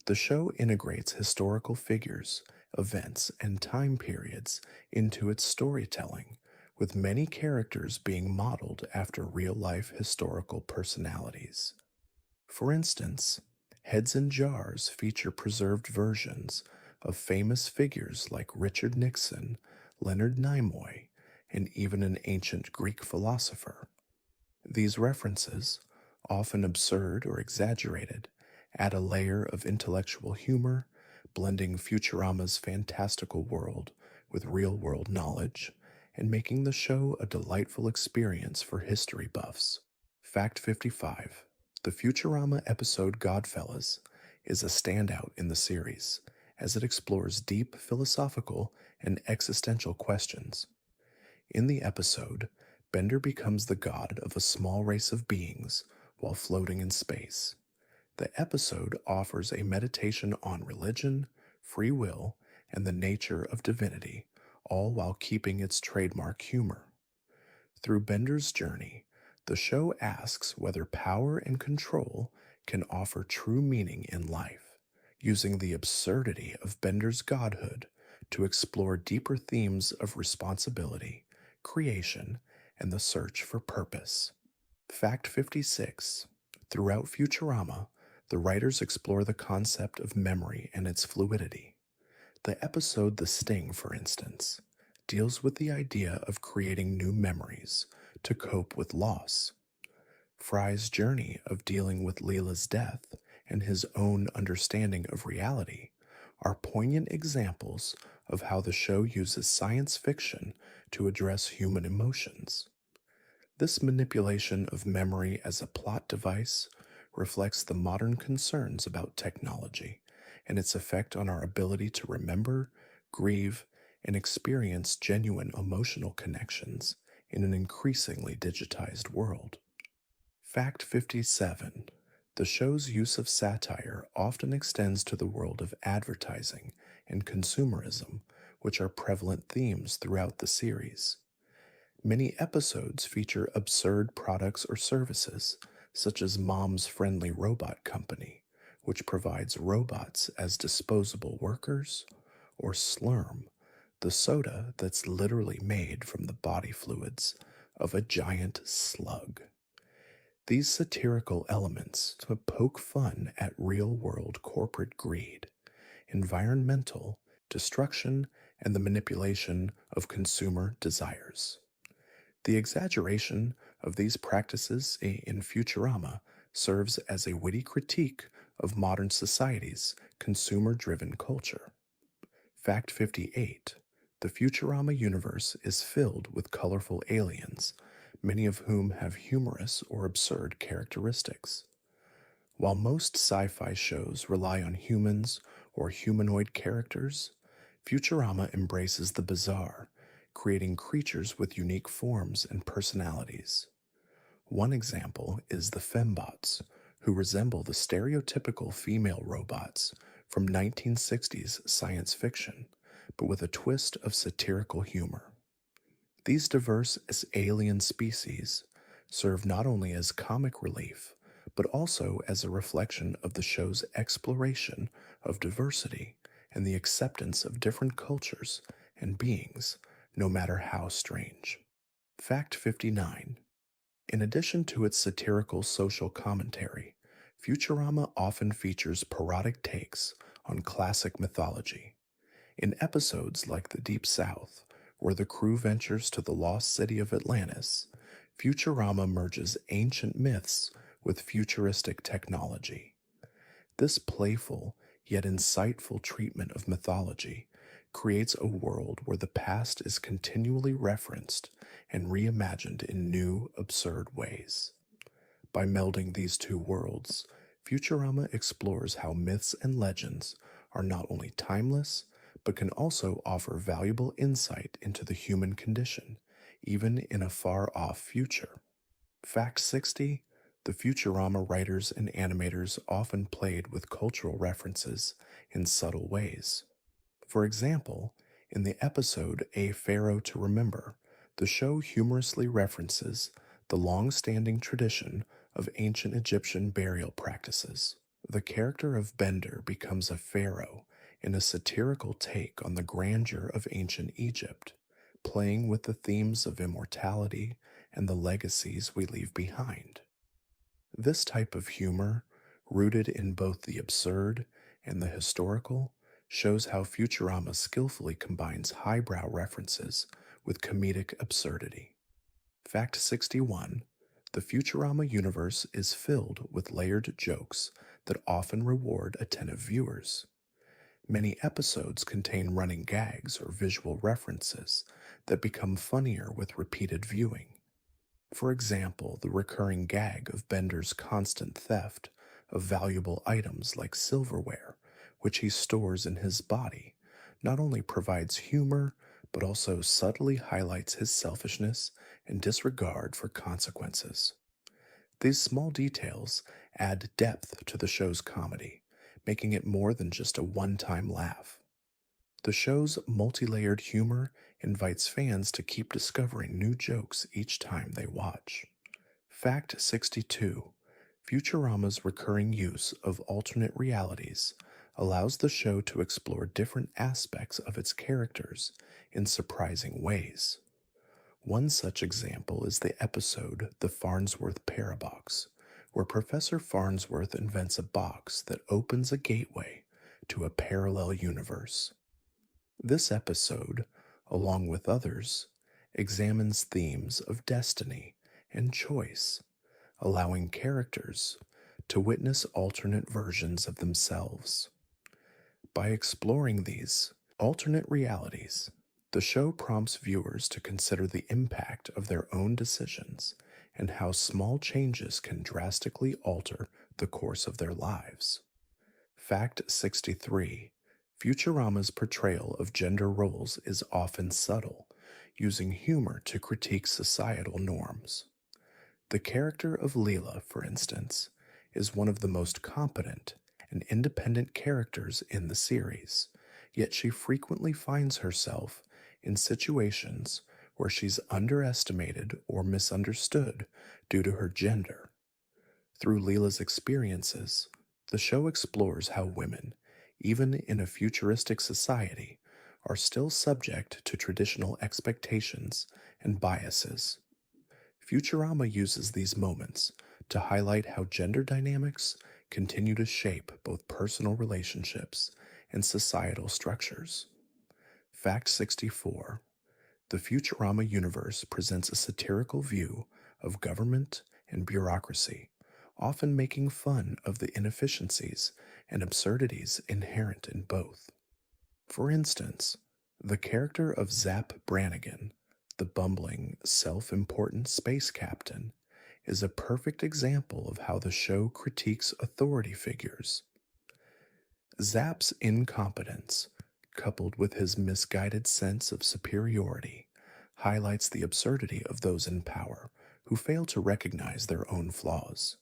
The show integrates historical figures events, and time periods into its storytelling, with many characters being modeled after real life historical personalities. For instance, Heads in Jars feature preserved versions of famous figures like Richard Nixon, Leonard Nimoy, and even an ancient Greek philosopher. These references, often absurd or exaggerated, add a layer of intellectual humor, blending Futurama's fantastical world with real world knowledge and making the show a delightful experience for history buffs. Fact 55: the Futurama episode Godfellas is a standout in the series, as it explores deep philosophical and existential questions. In the episode, Bender becomes the god of a small race of beings while floating in space. The episode offers a meditation on religion, free will, and the nature of divinity, all while keeping its trademark humor. Through Bender's journey, the show asks whether power and control can offer true meaning in life, using the absurdity of Bender's godhood to explore deeper themes of responsibility, creation, and the search for purpose. Fact 56: throughout Futurama, the writers explore the concept of memory and its fluidity. The episode The Sting, for instance, deals with the idea of creating new memories to cope with loss. Fry's journey of dealing with Leela's death and his own understanding of reality are poignant examples of how the show uses science fiction to address human emotions. This manipulation of memory as a plot device reflects the modern concerns about technology and its effect on our ability to remember, grieve, and experience genuine emotional connections in an increasingly digitized world. Fact 57: the show's use of satire often extends to the world of advertising and consumerism, which are prevalent themes throughout the series. Many episodes feature absurd products or services, such as Mom's Friendly Robot Company, which provides robots as disposable workers, or Slurm, the soda that's literally made from the body fluids of a giant slug. These satirical elements to poke fun at real world corporate greed, environmental destruction, and the manipulation of consumer desires. The exaggeration of these practices in Futurama serves as a witty critique of modern society's consumer driven culture. Fact 58: the Futurama universe is filled with colorful aliens, many of whom have humorous or absurd characteristics. While most sci fi shows rely on humans or humanoid characters, Futurama embraces the bizarre, creating creatures with unique forms and personalities. One example is the fembots, who resemble the stereotypical female robots from 1960s science fiction, but with a twist of satirical humor. These diverse as alien species serve not only as comic relief, but also as a reflection of the show's exploration of diversity and the acceptance of different cultures and beings, no matter how strange. Fact 59: in addition to its satirical social commentary, Futurama often features parodic takes on classic mythology. In episodes like The Deep South, where the crew ventures to the lost city of Atlantis, Futurama merges ancient myths with futuristic technology. This playful yet insightful treatment of mythology creates a world where the past is continually referenced and reimagined in new, absurd ways. By melding these two worlds, Futurama explores how myths and legends are not only timeless, but can also offer valuable insight into the human condition, even in a far off future. Fact 60: the Futurama writers and animators often played with cultural references in subtle ways. For example, in the episode A Pharaoh to Remember, the show humorously references the long standing tradition of ancient Egyptian burial practices. The character of Bender becomes a pharaoh in a satirical take on the grandeur of ancient Egypt, playing with the themes of immortality and the legacies we leave behind. This type of humor, rooted in both the absurd and the historical, shows how Futurama skillfully combines highbrow references with comedic absurdity. Fact 61: the Futurama universe is filled with layered jokes that often reward attentive viewers. Many episodes contain running gags or visual references that become funnier with repeated viewing. For example, the recurring gag of Bender's constant theft of valuable items like silverware, which he stores in his body, not only provides humor, but also subtly highlights his selfishness and disregard for consequences. These small details add depth to the show's comedy, making it more than just a one time laugh. The show's multi layered humor invites fans to keep discovering new jokes each time they watch. Fact 62: Futurama's recurring use of alternate realities allows the show to explore different aspects of its characters in surprising ways. One such example is the episode The Farnsworth Parabox, where Professor Farnsworth invents a box that opens a gateway to a parallel universe. This episode, along with others, examines themes of destiny and choice, allowing characters to witness alternate versions of themselves. By exploring these alternate realities, the show prompts viewers to consider the impact of their own decisions and how small changes can drastically alter the course of their lives. Fact 63: Futurama's portrayal of gender roles is often subtle, using humor to critique societal norms. The character of Leela, for instance, is one of the most competent and independent characters in the series, yet she frequently finds herself in situations where she's underestimated or misunderstood due to her gender. Through Leela's experiences, the show explores how women, even in a futuristic society, are still subject to traditional expectations and biases. Futurama uses these moments to highlight how gender dynamics continue to shape both personal relationships and societal structures. Fact 64: the Futurama universe presents a satirical view of government and bureaucracy, often making fun of the inefficiencies and absurdities inherent in both. For instance, the character of Zap Brannigan, the bumbling, self important space captain, is a perfect example of how the show critiques authority figures. Zap's incompetence, coupled with his misguided sense of superiority, highlights the absurdity of those in power who fail to recognize their own flaws.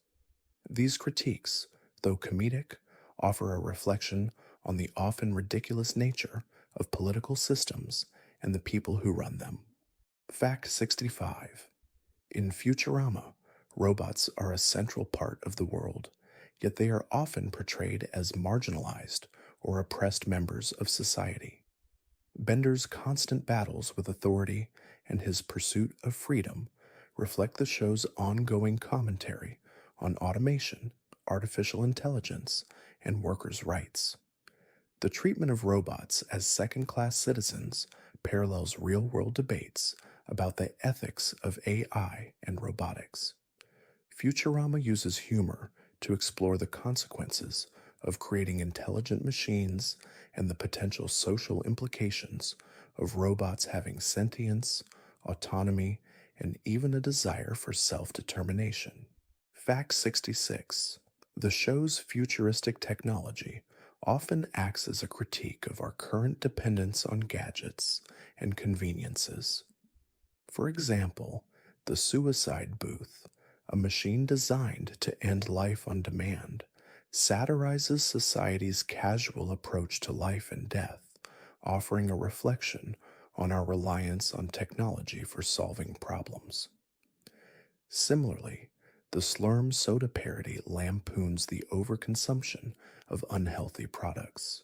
These critiques, though comedic, offer a reflection on the often ridiculous nature of political systems and the people who run them. Fact 65: in Futurama, robots are a central part of the world, yet they are often portrayed as marginalized or oppressed members of society. Bender's constant battles with authority and his pursuit of freedom reflect the show's ongoing commentary on automation, artificial intelligence, and workers' rights. The treatment of robots as second class citizens parallels real world debates about the ethics of AI and robotics. Futurama uses humor to explore the consequences of creating intelligent machines and the potential social implications of robots having sentience, autonomy, and even a desire for self determination. Fact 66: the show's futuristic technology often acts as a critique of our current dependence on gadgets and conveniences. For example, the suicide booth, a machine designed to end life on demand, satirizes society's casual approach to life and death, offering a reflection on our reliance on technology for solving problems. Similarly, the Slurm soda parody lampoons the overconsumption of unhealthy products.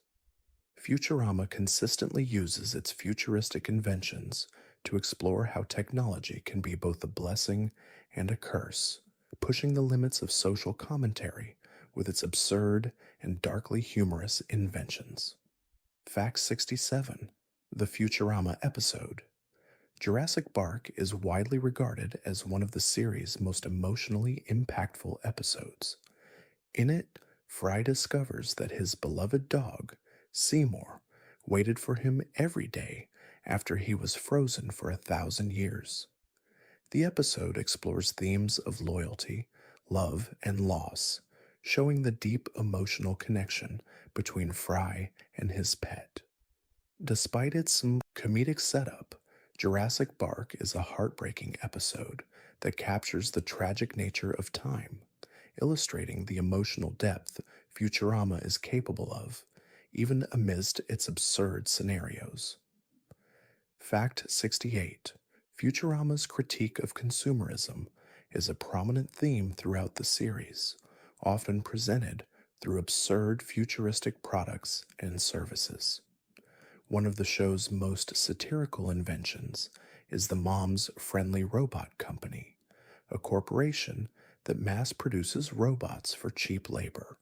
Futurama consistently uses its futuristic inventions to explore how technology can be both a blessing and a curse, pushing the limits of social commentary with its absurd and darkly humorous inventions. Fact 67. The Futurama episode. Jurassic Park is widely regarded as one of the series' most emotionally impactful episodes. In it, Fry discovers that his beloved dog, Seymour, waited for him every day after he was frozen for 1,000 years. The episode explores themes of loyalty, love, and loss, showing the deep emotional connection between Fry and his pet. Despite its comedic setup, Jurassic Park is a heartbreaking episode that captures the tragic nature of time, illustrating the emotional depth Futurama is capable of, even amidst its absurd scenarios. Fact 68. Futurama's critique of consumerism is a prominent theme throughout the series, often presented through absurd futuristic products and services. One of the show's most satirical inventions is the Mom's Friendly Robot Company, a corporation that mass produces robots for cheap labor,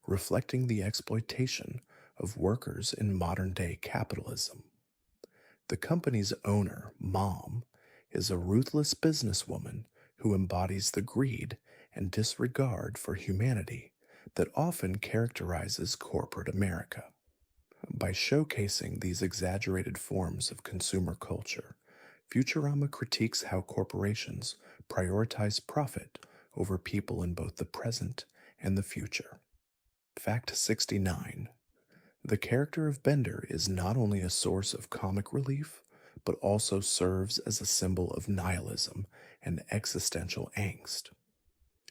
reflecting the exploitation of workers in modern day capitalism. The company's owner, Mom, is a ruthless businesswoman who embodies the greed and disregard for humanity that often characterizes corporate America. By showcasing these exaggerated forms of consumer culture, Futurama critiques how corporations prioritize profit over people in both the present and the future. Fact 69. The character of Bender is not only a source of comic relief, but also serves as a symbol of nihilism and existential angst.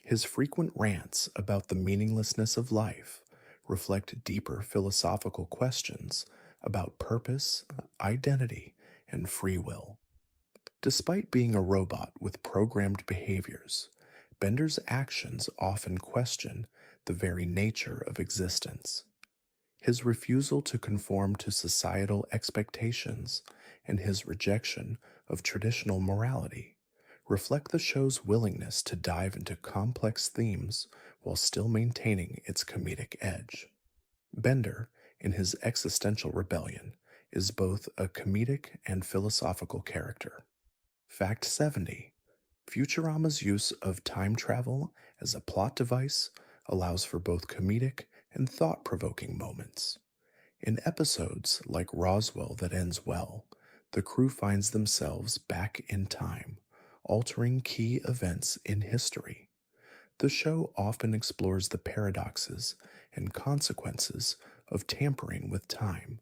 His frequent rants about the meaninglessness of life reflect deeper philosophical questions about purpose, identity, and free will. Despite being a robot with programmed behaviors, Bender's actions often question the very nature of existence. His refusal to conform to societal expectations and his rejection of traditional morality reflect the show's willingness to dive into complex themes while still maintaining its comedic edge. Bender, in his existential rebellion, is both a comedic and philosophical character. Fact 70. Futurama's use of time travel as a plot device allows for both comedic and thought provoking moments. In episodes like Roswell That Ends Well, the crew finds themselves back in time, altering key events in history. The show often explores the paradoxes and consequences of tampering with time,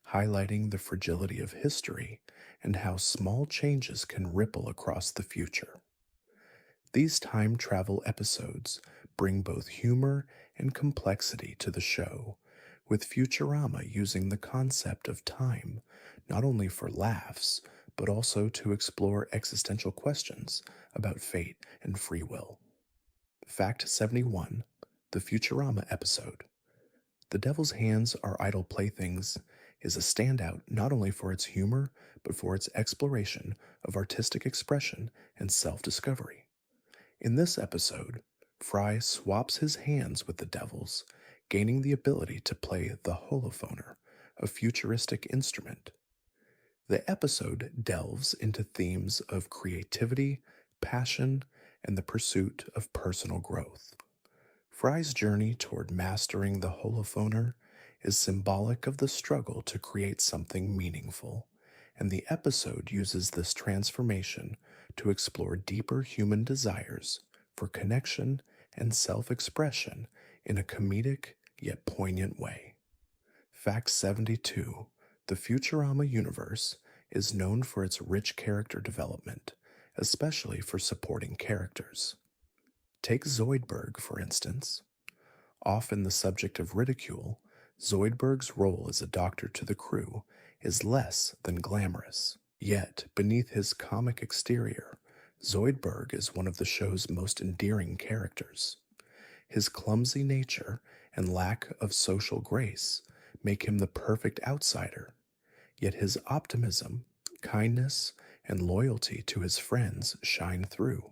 highlighting the fragility of history and how small changes can ripple across the future. These time travel episodes bring both humor and complexity to the show, with Futurama using the concept of time not only for laughs, but also to explore existential questions about fate and free will. Fact 71. The Futurama episode. The Devil's Hands Are Idle Playthings is a standout not only for its humor, but for its exploration of artistic expression and self discovery. In this episode, Fry swaps his hands with the devils, gaining the ability to play the holophoner, a futuristic instrument. The episode delves into themes of creativity, passion, and the pursuit of personal growth. Fry's journey toward mastering the holophoner is symbolic of the struggle to create something meaningful, and the episode uses this transformation to explore deeper human desires for connection and self-expression in a comedic yet poignant way. Fact 72. The Futurama universe is known for its rich character development, especially for supporting characters. Take Zoidberg, for instance. Often the subject of ridicule, Zoidberg's role as a doctor to the crew is less than glamorous. Yet, beneath his comic exterior, Zoidberg is one of the show's most endearing characters. His clumsy nature and lack of social grace make him the perfect outsider, yet his optimism, kindness, and loyalty to his friends shine through.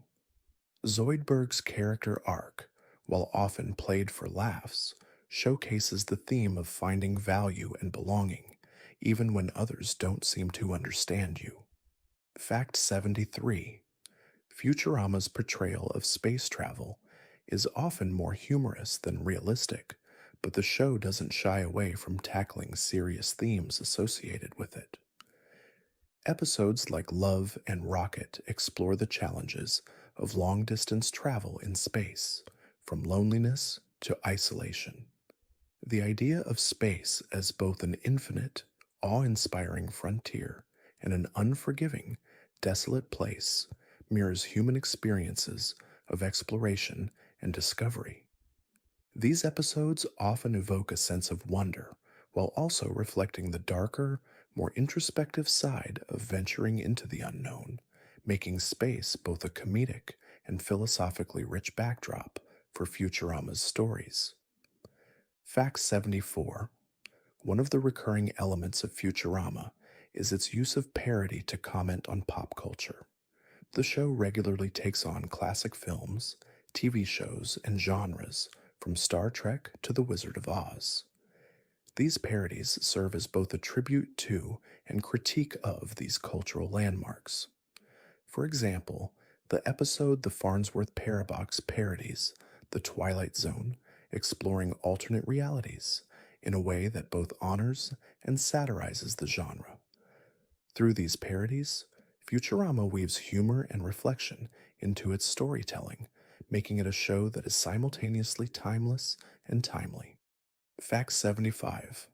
Zoidberg's character arc, while often played for laughs, showcases the theme of finding value and belonging, even when others don't seem to understand you. Fact 73: Futurama's portrayal of space travel is often more humorous than realistic, but the show doesn't shy away from tackling serious themes associated with it. Episodes like Love and Rocket explore the challenges of long distance travel in space, from loneliness to isolation. The idea of space as both an infinite, awe inspiring frontier and an unforgiving, desolate place mirrors human experiences of exploration and discovery. These episodes often evoke a sense of wonder while also reflecting the darker, more introspective side of venturing into the unknown, making space both a comedic and philosophically rich backdrop for Futurama's stories. Fact 74: One of the recurring elements of Futurama is its use of parody to comment on pop culture. The show regularly takes on classic films, TV shows, and genres from Star Trek to The Wizard of Oz. These parodies serve as both a tribute to and critique of these cultural landmarks. For example, the episode The Farnsworth Paradox parodies The Twilight Zone, exploring alternate realities in a way that both honors and satirizes the genre. Through these parodies, Futurama weaves humor and reflection into its storytelling, making it a show that is simultaneously timeless and timely. Fact 75: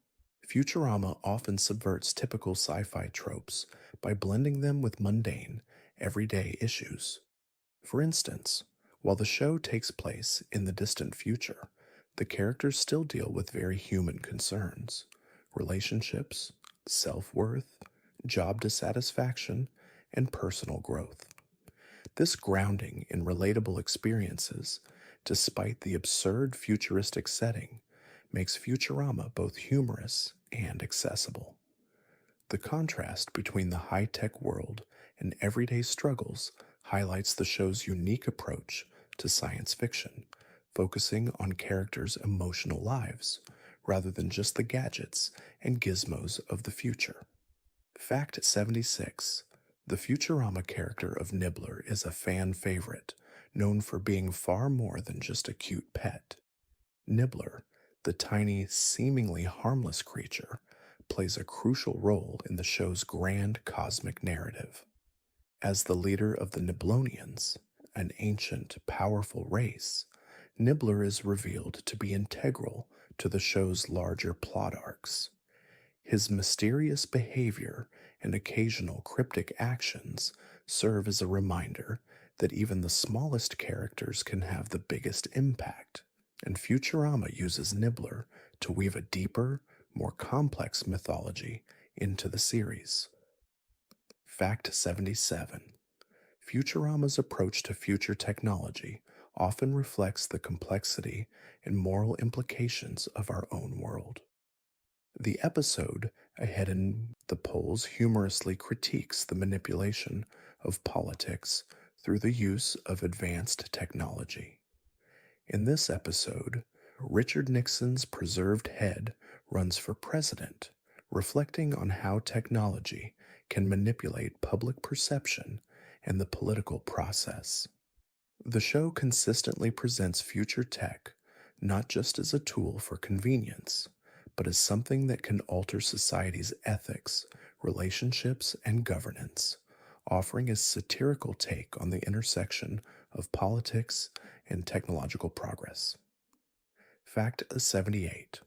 Futurama often subverts typical sci fi tropes by blending them with mundane, everyday issues. For instance, while the show takes place in the distant future, the characters still deal with very human concerns: relationships, self worth, job dissatisfaction, and personal growth. This grounding in relatable experiences, despite the absurd futuristic setting, makes Futurama both humorous and accessible. The contrast between the high tech world and everyday struggles highlights the show's unique approach to science fiction, focusing on characters' emotional lives rather than just the gadgets and gizmos of the future. Fact 76: The Futurama character of Nibbler is a fan favorite, known for being far more than just a cute pet. Nibbler, the tiny, seemingly harmless creature, plays a crucial role in the show's grand cosmic narrative. As the leader of the Nibblonians, an ancient, powerful race, Nibbler is revealed to be integral to the show's larger plot arcs. His mysterious behavior and occasional cryptic actions serve as a reminder that even the smallest characters can have the biggest impact, and Futurama uses Nibbler to weave a deeper, more complex mythology into the series. Fact 77: Futurama's approach to future technology often reflects the complexity and moral implications of our own world. The episode Ahead in the Polls humorously critiques the manipulation of politics through the use of advanced technology. In this episode, Richard Nixon's preserved head runs for president, reflecting on how technology can manipulate public perception and the political process. The show consistently presents future tech not just as a tool for convenience, but as something that can alter society's ethics, relationships, and governance, offering a satirical take on the intersection of politics and technological progress. Fact 78: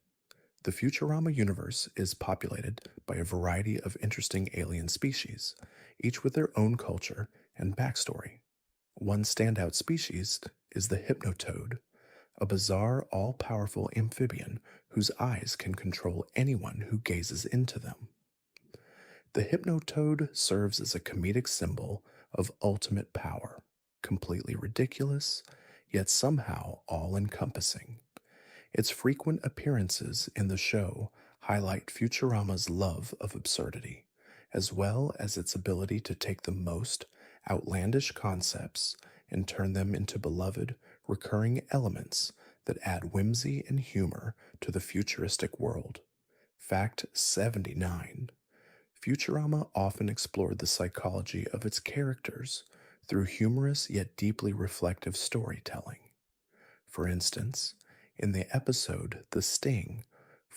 The Futurama universe is populated by a variety of interesting alien species, each with their own culture and backstory. One standout species is the Hypnotoad, a bizarre, all powerful amphibian whose eyes can control anyone who gazes into them. The Hypnotoad serves as a comedic symbol of ultimate power, completely ridiculous, yet somehow all encompassing. Its frequent appearances in the show highlight Futurama's love of absurdity, as well as its ability to take the most outlandish concepts and turn them into beloved, recurring elements that add whimsy and humor to the futuristic world. Fact 79. Futurama often explored the psychology of its characters through humorous yet deeply reflective storytelling. For instance, in the episode The Sting,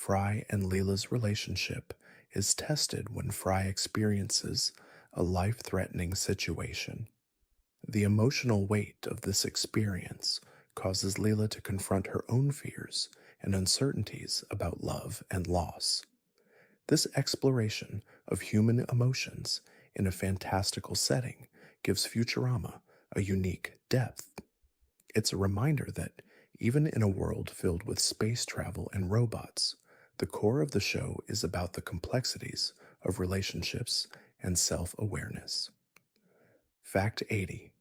Fry and Leela's relationship is tested when Fry experiences a life threatening situation. The emotional weight of this experience causes Leela to confront her own fears and uncertainties about love and loss. This exploration of human emotions in a fantastical setting gives Futurama a unique depth. It's a reminder that even in a world filled with space travel and robots, the core of the show is about the complexities of relationships and self awareness. Fact 80.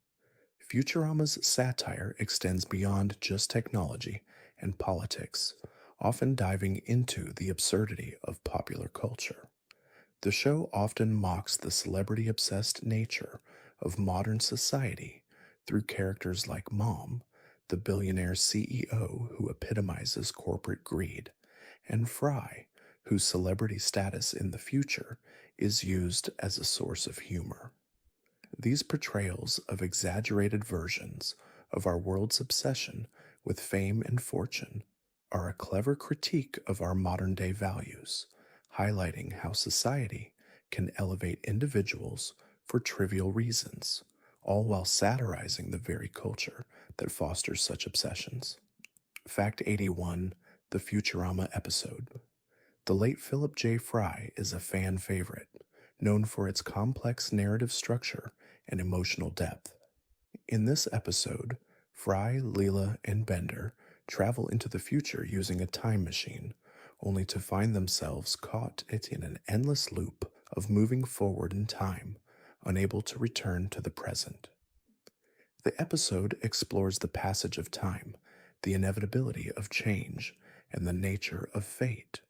Futurama's satire extends beyond just technology and politics, often diving into the absurdity of popular culture. The show often mocks the celebrity obsessed nature of modern society through characters like Mom, the billionaire CEO who epitomizes corporate greed, and Fry, whose celebrity status in the future is used as a source of humor. These portrayals of exaggerated versions of our world's obsession with fame and fortune are a clever critique of our modern day values, highlighting how society can elevate individuals for trivial reasons, all while satirizing the very culture that fosters such obsessions. Fact 81. The Futurama episode. The late Philip J. Fry is a fan favorite, known for its complex narrative structure and emotional depth. In this episode, Fry, Leela, and Bender travel into the future using a time machine, only to find themselves caught in an endless loop of moving forward in time, unable to return to the present. The episode explores the passage of time, the inevitability of change, and the nature of fate.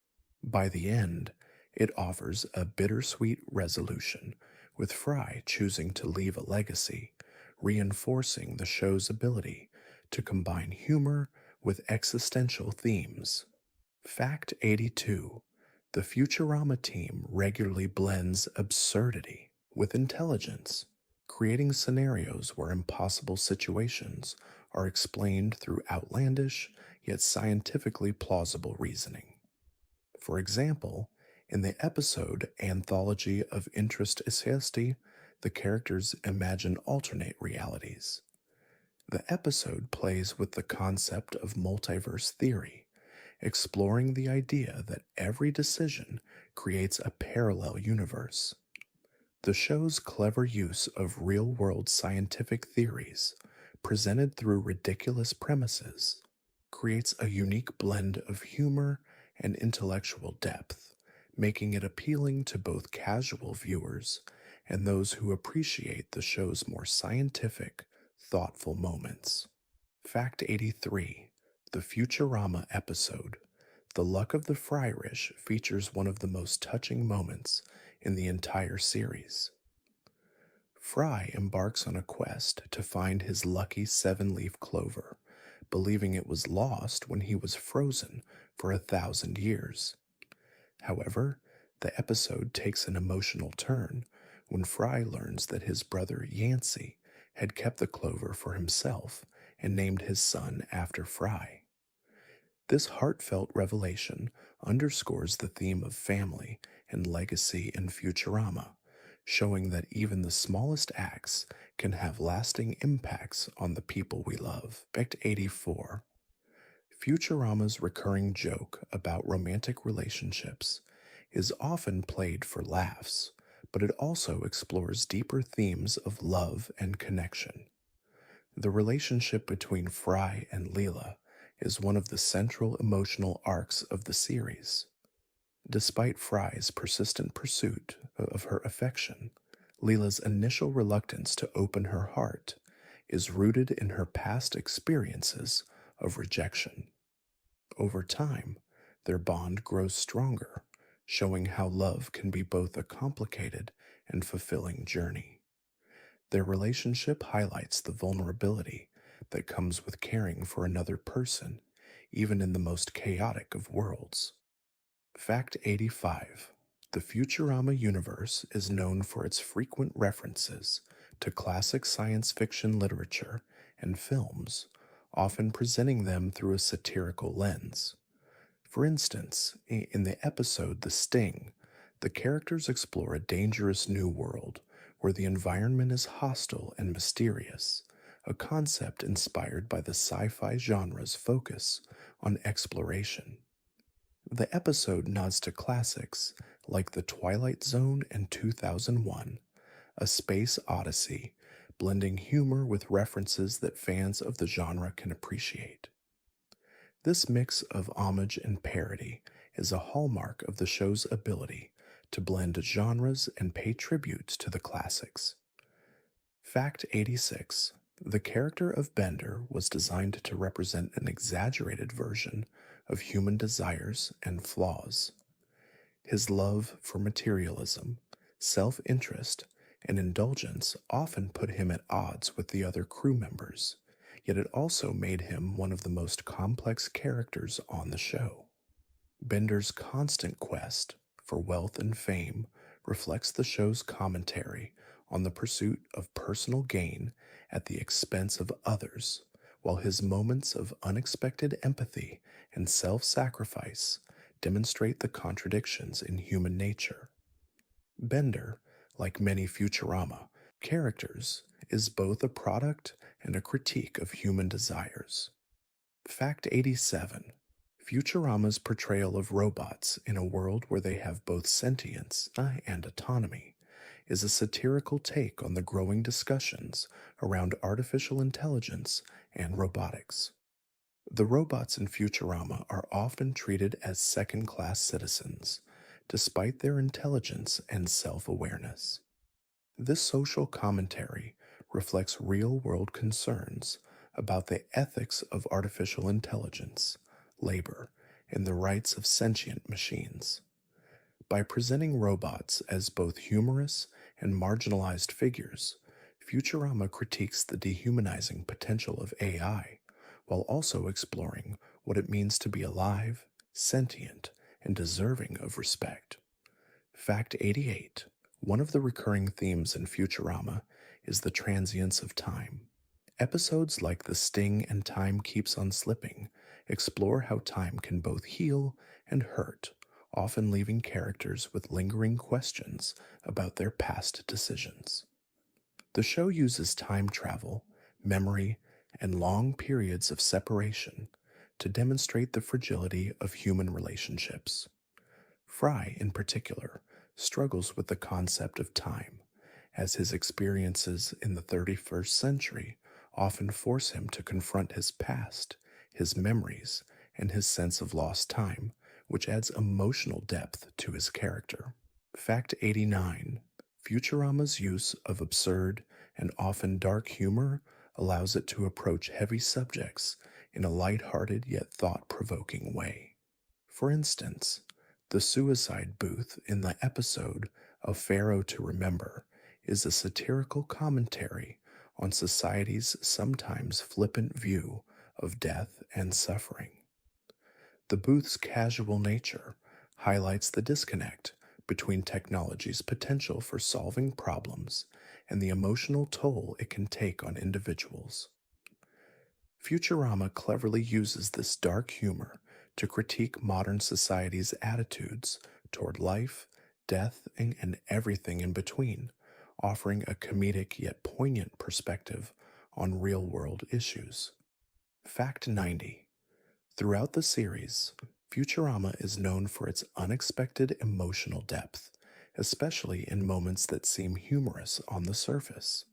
By the end, it offers a bittersweet resolution, with Fry choosing to leave a legacy, reinforcing the show's ability to combine humor with existential themes. Fact 82. The Futurama team regularly blends absurdity with intelligence, creating scenarios where impossible situations are explained through outlandish yet scientifically plausible reasoning. For example, in the episode Anthology of Interest Esesti, the characters imagine alternate realities. The episode plays with the concept of multiverse theory, exploring the idea that every decision creates a parallel universe. The show's clever use of real world scientific theories, presented through ridiculous premises, creates a unique blend of humor and intellectual depth, making it appealing to both casual viewers and those who appreciate the show's more scientific, thoughtful moments. Fact 83. The Futurama episode, The Luck of the Fryrish, features one of the most touching moments in the entire series. Fry embarks on a quest to find his lucky seven-leaf clover, believing it was lost when he was frozen for 1,000 years. However, the episode takes an emotional turn when Fry learns that his brother Yancey had kept the clover for himself and named his son after Fry. This heartfelt revelation underscores the theme of family and legacy in Futurama, showing that even the smallest acts can have lasting impacts on the people we love. Fact 84. Futurama's recurring joke about romantic relationships is often played for laughs, but it also explores deeper themes of love and connection. The relationship between Fry and Leela is one of the central emotional arcs of the series. Despite Fry's persistent pursuit of her affection, Leela's initial reluctance to open her heart is rooted in her past experiences of rejection. Over time, their bond grows stronger, showing how love can be both a complicated and fulfilling journey. Their relationship highlights the vulnerability that comes with caring for another person, even in the most chaotic of worlds. Fact 85. The Futurama universe is known for its frequent references to classic science fiction literature and films, often presenting them through a satirical lens. For instance, in the episode The Sting, the characters explore a dangerous new world where the environment is hostile and mysterious, a concept inspired by the sci fi genre's focus on exploration. The episode nods to classics like The Twilight Zone and 2001, A Space Odyssey, blending humor with references that fans of the genre can appreciate. This mix of homage and parody is a hallmark of the show's ability to blend genres and pay tribute to the classics. Fact 86. The character of Bender was designed to represent an exaggerated version of human desires and flaws. His love for materialism, self interest, and indulgence often put him at odds with the other crew members, yet it also made him one of the most complex characters on the show. Bender's constant quest for wealth and fame reflects the show's commentary on the pursuit of personal gain at the expense of others, while his moments of unexpected empathy and self sacrifice demonstrate the contradictions in human nature. Bender, like many Futurama characters, is both a product and a critique of human desires. Fact 87. Futurama's portrayal of robots in a world where they have both sentience and autonomy is a satirical take on the growing discussions around artificial intelligence and robotics. The robots in Futurama are often treated as second class citizens, despite their intelligence and self awareness. This social commentary reflects real world concerns about the ethics of artificial intelligence, labor, and the rights of sentient machines. By presenting robots as both humorous and marginalized figures, Futurama critiques the dehumanizing potential of AI while also exploring what it means to be alive, sentient, and deserving of respect. Fact 88. One of the recurring themes in Futurama is the transience of time. Episodes like The Sting and Time Keeps on Slipping explore how time can both heal and hurt, often leaving characters with lingering questions about their past decisions. The show uses time travel, memory, and long periods of separation to demonstrate the fragility of human relationships. Fry, in particular, struggles with the concept of time, as his experiences in the 31st century often force him to confront his past, his memories, and his sense of lost time, which adds emotional depth to his character. Fact 89. Futurama's use of absurd and often dark humor allows it to approach heavy subjects in a light-hearted yet thought-provoking way. For instance, the suicide booth in the episode A Pharaoh to Remember is a satirical commentary on society's sometimes flippant view of death and suffering. The booth's casual nature highlights the disconnect between technology's potential for solving problems and the emotional toll it can take on individuals. Futurama cleverly uses this dark humor to critique modern society's attitudes toward life, death, and everything in between, offering a comedic yet poignant perspective on real world issues. Fact 90. Throughout the series, Futurama is known for its unexpected emotional depth, especially in moments that seem humorous on the surface.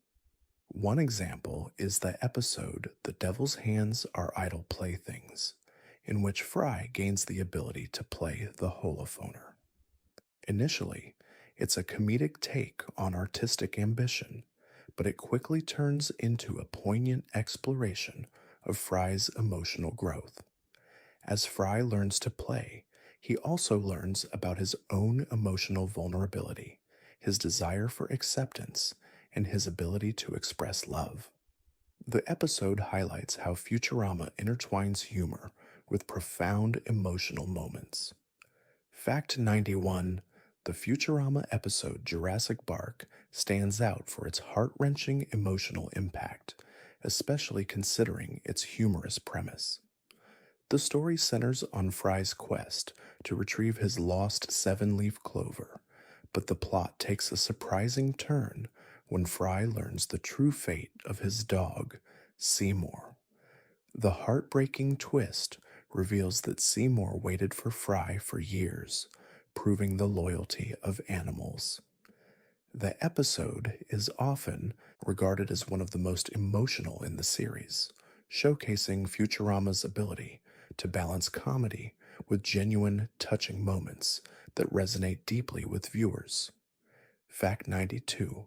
One example is the episode The Devil's Hands Are Idle Playthings, in which Fry gains the ability to play the holophoner. Initially, it's a comedic take on artistic ambition, but it quickly turns into a poignant exploration of Fry's emotional growth. As Fry learns to play, He also learns about his own emotional vulnerability, his desire for acceptance, and his ability to express love. The episode highlights how Futurama intertwines humor with profound emotional moments. Fact 91: the Futurama episode Jurassic Bark stands out for its heart wrenching emotional impact, especially considering its humorous premise. The story centers on Fry's quest to retrieve his lost seven leaf clover, but the plot takes a surprising turn when Fry learns the true fate of his dog, Seymour. The heartbreaking twist reveals that Seymour waited for Fry for years, proving the loyalty of animals. The episode is often regarded as one of the most emotional in the series, showcasing Futurama's ability to balance comedy with genuine, touching moments that resonate deeply with viewers. Fact 92: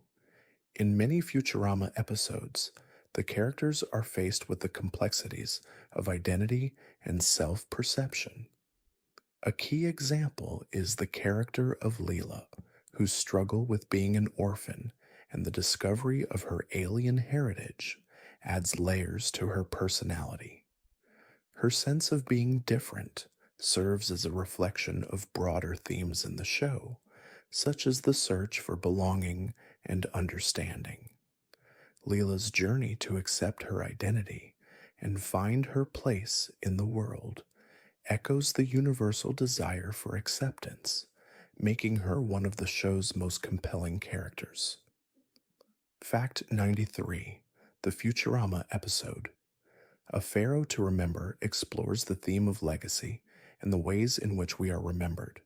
in many Futurama episodes, the characters are faced with the complexities of identity and self perception. A key example is the character of Leela, whose struggle with being an orphan and the discovery of her alien heritage adds layers to her personality. Her sense of being different serves as a reflection of broader themes in the show, such as the search for belonging and understanding. Leela's journey to accept her identity and find her place in the world echoes the universal desire for acceptance, making her one of the show's most compelling characters. Fact 93: the Futurama episode A Pharaoh to Remember explores the theme of legacy and the ways in which we are remembered.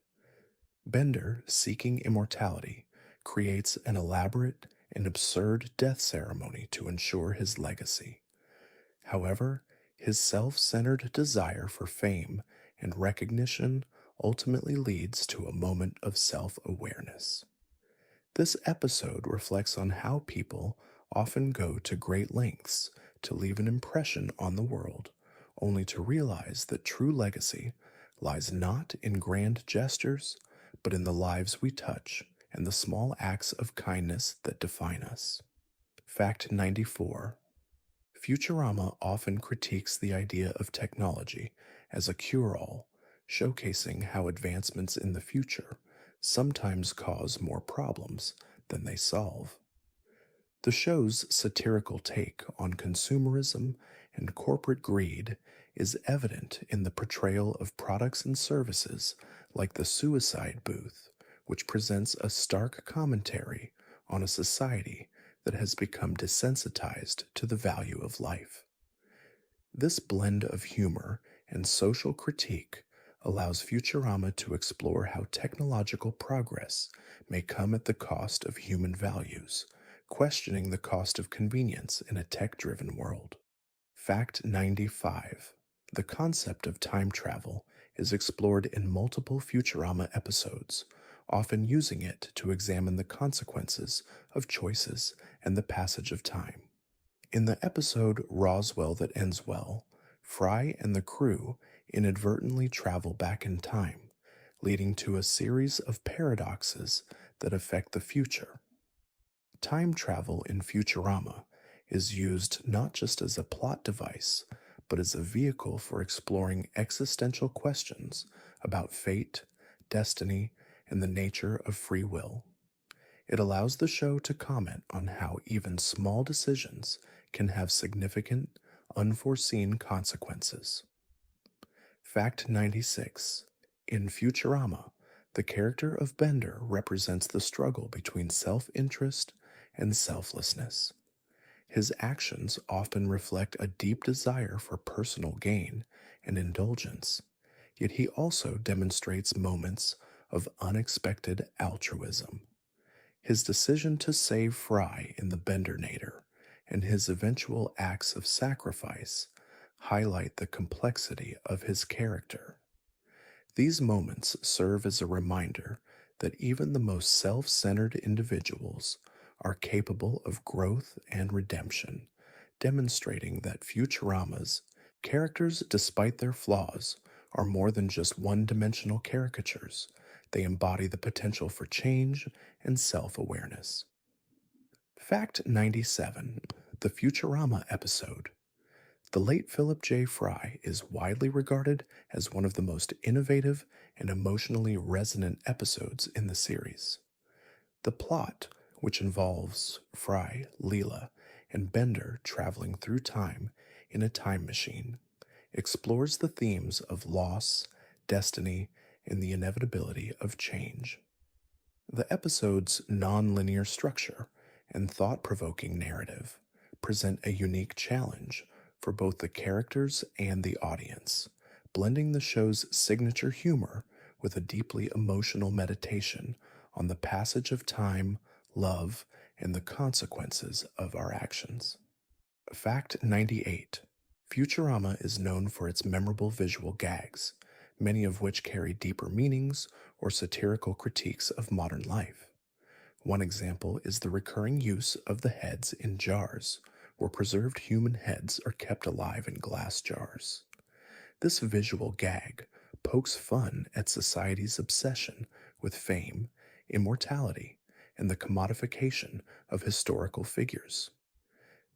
Bender, seeking immortality, creates an elaborate and absurd death ceremony to ensure his legacy. However, his self centered desire for fame and recognition ultimately leads to a moment of self awareness. This episode reflects on how people often go to great lengths to leave an impression on the world, only to realize that true legacy lies not in grand gestures, but in the lives we touch and the small acts of kindness that define us. Fact 94: Futurama often critiques the idea of technology as a cure all, showcasing how advancements in the future sometimes cause more problems than they solve. The show's satirical take on consumerism and corporate greed is evident in the portrayal of products and services like the suicide booth, which presents a stark commentary on a society that has become desensitized to the value of life. This blend of humor and social critique allows Futurama to explore how technological progress may come at the cost of human values, questioning the cost of convenience in a tech driven world. Fact 95: the concept of time travel is explored in multiple Futurama episodes, often using it to examine the consequences of choices and the passage of time. In the episode Roswell That Ends Well, Fry and the crew inadvertently travel back in time, leading to a series of paradoxes that affect the future. Time travel in Futurama is used not just as a plot device, but as a vehicle for exploring existential questions about fate, destiny, and the nature of free will. It allows the show to comment on how even small decisions can have significant, unforeseen consequences. Fact 96: in Futurama, the character of Bender represents the struggle between self interest and selflessness. His actions often reflect a deep desire for personal gain and indulgence, yet he also demonstrates moments of unexpected altruism. His decision to save Fry in the Bendernator and his eventual acts of sacrifice highlight the complexity of his character. These moments serve as a reminder that even the most self centered individuals are capable of growth and redemption, demonstrating that Futurama's characters, despite their flaws, are more than just one dimensional caricatures. They embody the potential for change and self awareness. Fact 97: The Futurama episode. The late Philip J. Fry is widely regarded as one of the most innovative and emotionally resonant episodes in the series. The plot, which involves Fry, Leela, and Bender traveling through time in a time machine, explores the themes of loss, destiny, and the inevitability of change. The episode's non-linear structure and thought-provoking narrative present a unique challenge for both the characters and the audience, blending the show's signature humor with a deeply emotional meditation on the passage of time, love, and the consequences of our actions. Fact 98: Futurama is known for its memorable visual gags, many of which carry deeper meanings or satirical critiques of modern life. One example is the recurring use of the heads in jars, where preserved human heads are kept alive in glass jars. This visual gag pokes fun at society's obsession with fame, immortality, and the commodification of historical figures.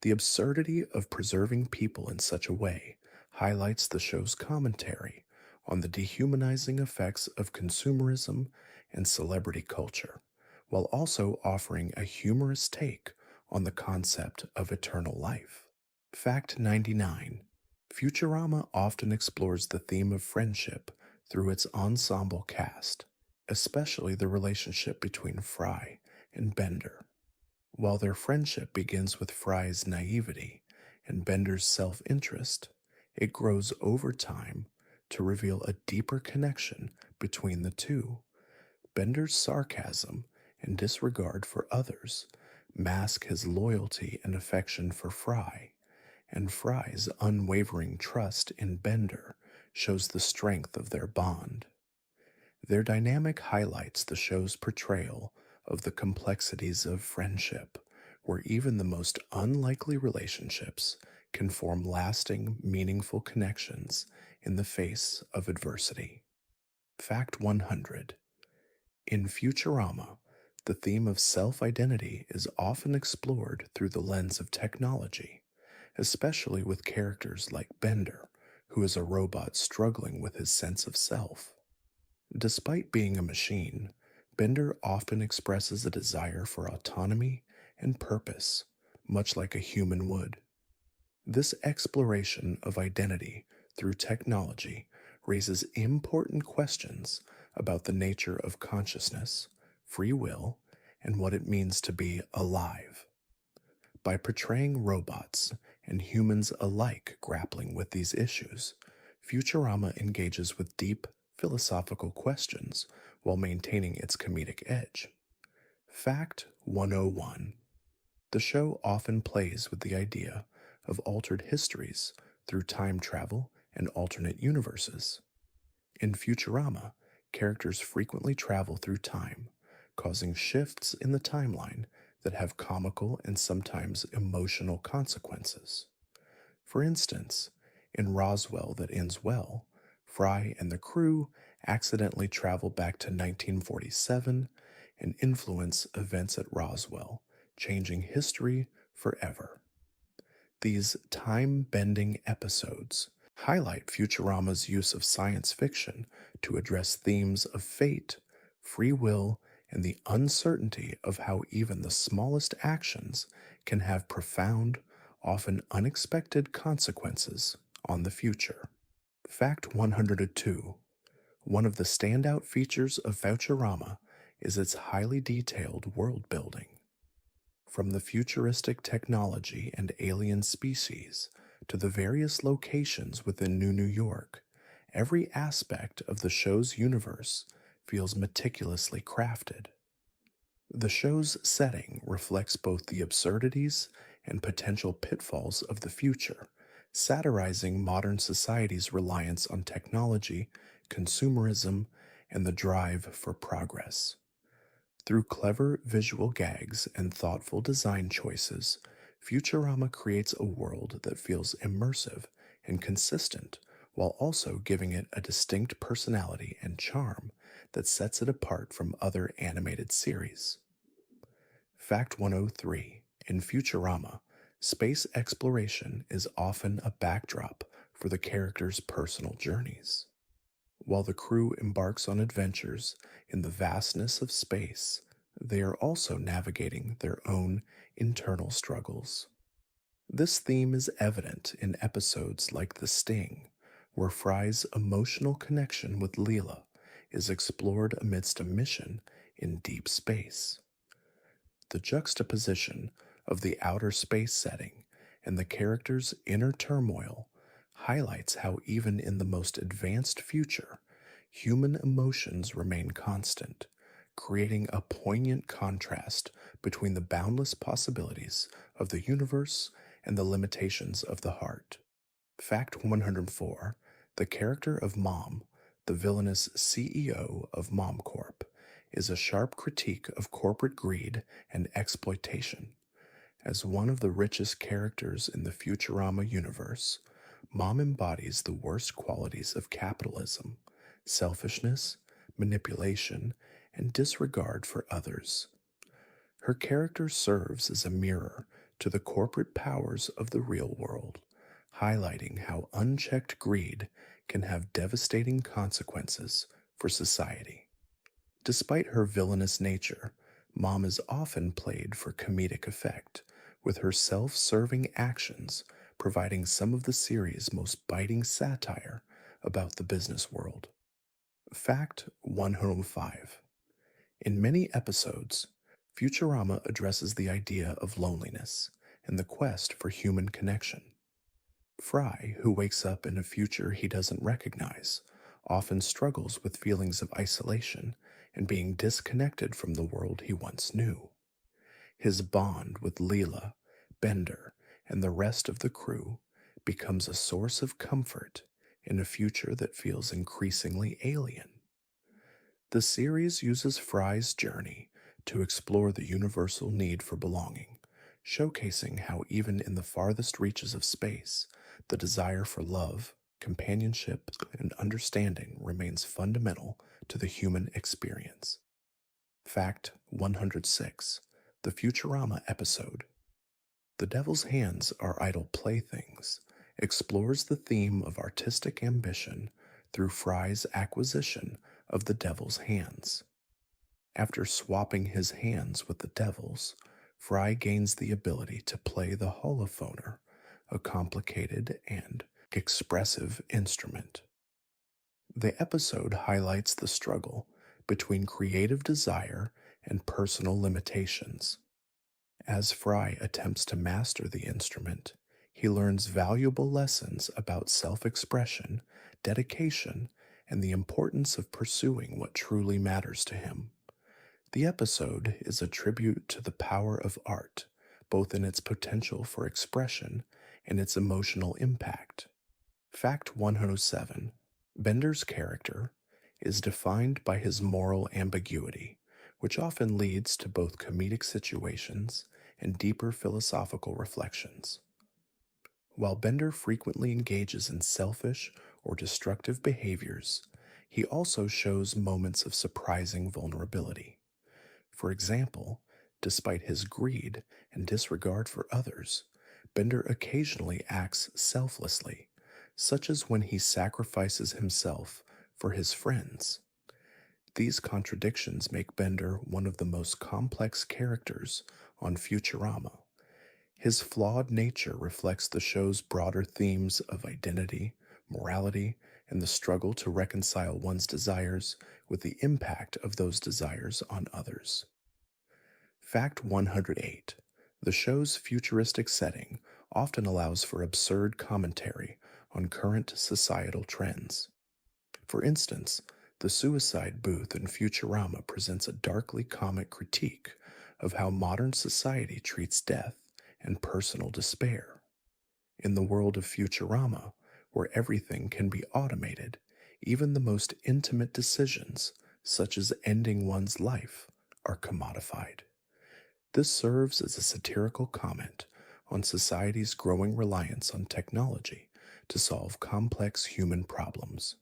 The absurdity of preserving people in such a way highlights the show's commentary on the dehumanizing effects of consumerism and celebrity culture, while also offering a humorous take on the concept of eternal life. Fact 99: Futurama often explores the theme of friendship through its ensemble cast, especially the relationship between Fry and Bender. While their friendship begins with Fry's naivety and Bender's self interest, it grows over time to reveal a deeper connection between the two. Bender's sarcasm and disregard for others mask his loyalty and affection for Fry, and Fry's unwavering trust in Bender shows the strength of their bond. Their dynamic highlights the show's portrayal of the complexities of friendship, where even the most unlikely relationships can form lasting, meaningful connections in the face of adversity. Fact 100: In Futurama, the theme of self identity is often explored through the lens of technology, especially with characters like Bender, who is a robot struggling with his sense of self. Despite being a machine, Bender often expresses a desire for autonomy and purpose, much like a human would. This exploration of identity through technology raises important questions about the nature of consciousness, free will, and what it means to be alive. By portraying robots and humans alike grappling with these issues, Futurama engages with deep philosophical questions while maintaining its comedic edge. Fact 101: The show often plays with the idea of altered histories through time travel and alternate universes. In Futurama, characters frequently travel through time, causing shifts in the timeline that have comical and sometimes emotional consequences. For instance, in Roswell That Ends Well, Fry and the crew accidentally travel back to 1947 and influence events at Roswell, changing history forever. These time bending episodes highlight Futurama's use of science fiction to address themes of fate, free will, and the uncertainty of how even the smallest actions can have profound, often unexpected consequences on the future. Fact 102: One of the standout features of Futurama is its highly detailed world building. From the futuristic technology and alien species to the various locations within New York, every aspect of the show's universe feels meticulously crafted. The show's setting reflects both the absurdities and potential pitfalls of the future, satirizing modern society's reliance on technology, consumerism, and the drive for progress. Through clever visual gags and thoughtful design choices, Futurama creates a world that feels immersive and consistent while also giving it a distinct personality and charm that sets it apart from other animated series. Fact 103: in Futurama, space exploration is often a backdrop for the characters' personal journeys. While the crew embarks on adventures in the vastness of space, they are also navigating their own internal struggles. This theme is evident in episodes like The Sting, where Fry's emotional connection with Leela is explored amidst a mission in deep space. The juxtaposition of the outer space setting and the character's inner turmoil highlights how, even in the most advanced future, human emotions remain constant, creating a poignant contrast between the boundless possibilities of the universe and the limitations of the heart. Fact 104: the character of Mom, the villainous CEO of MomCorp, is a sharp critique of corporate greed and exploitation. As one of the richest characters in the Futurama universe, Mom embodies the worst qualities of capitalism: selfishness, manipulation, and disregard for others. Her character serves as a mirror to the corporate powers of the real world, highlighting how unchecked greed can have devastating consequences for society. Despite her villainous nature, Mom is often played for comedic effect, with her self serving actions providing some of the series' most biting satire about the business world. Fact 105: in many episodes, Futurama addresses the idea of loneliness and the quest for human connection. Fry, who wakes up in a future he doesn't recognize, often struggles with feelings of isolation and being disconnected from the world he once knew. His bond with Leela, Bender, and the rest of the crew becomes a source of comfort in a future that feels increasingly alien. The series uses Fry's journey to explore the universal need for belonging, showcasing how, even in the farthest reaches of space, the desire for love, companionship, and understanding remains fundamental to the human experience. Fact 106: the Futurama episode, "The Devil's Hands Are Idle Playthings," explores the theme of artistic ambition through Fry's acquisition of the Devil's Hands. After swapping his hands with the Devil's, Fry gains the ability to play the holophoner, a complicated and expressive instrument. The episode highlights the struggle between creative desire and personal limitations. As Fry attempts to master the instrument, he learns valuable lessons about self expression, dedication, and the importance of pursuing what truly matters to him. The episode is a tribute to the power of art, both in its potential for expression and its emotional impact. Fact 107: Bender's character is defined by his moral ambiguity, which often leads to both comedic situations and deeper philosophical reflections. While Bender frequently engages in selfish or destructive behaviors, he also shows moments of surprising vulnerability. For example, despite his greed and disregard for others, Bender occasionally acts selflessly, such as when he sacrifices himself for his friends. These contradictions make Bender one of the most complex characters on Futurama. His flawed nature reflects the show's broader themes of identity, morality, and the struggle to reconcile one's desires with the impact of those desires on others. Fact 108: the show's futuristic setting often allows for absurd commentary on current societal trends. For instance, the suicide booth in Futurama presents a darkly comic critique of how modern society treats death and personal despair. In the world of Futurama, where everything can be automated, even the most intimate decisions, such as ending one's life, are commodified. This serves as a satirical comment on society's growing reliance on technology to solve complex human problems.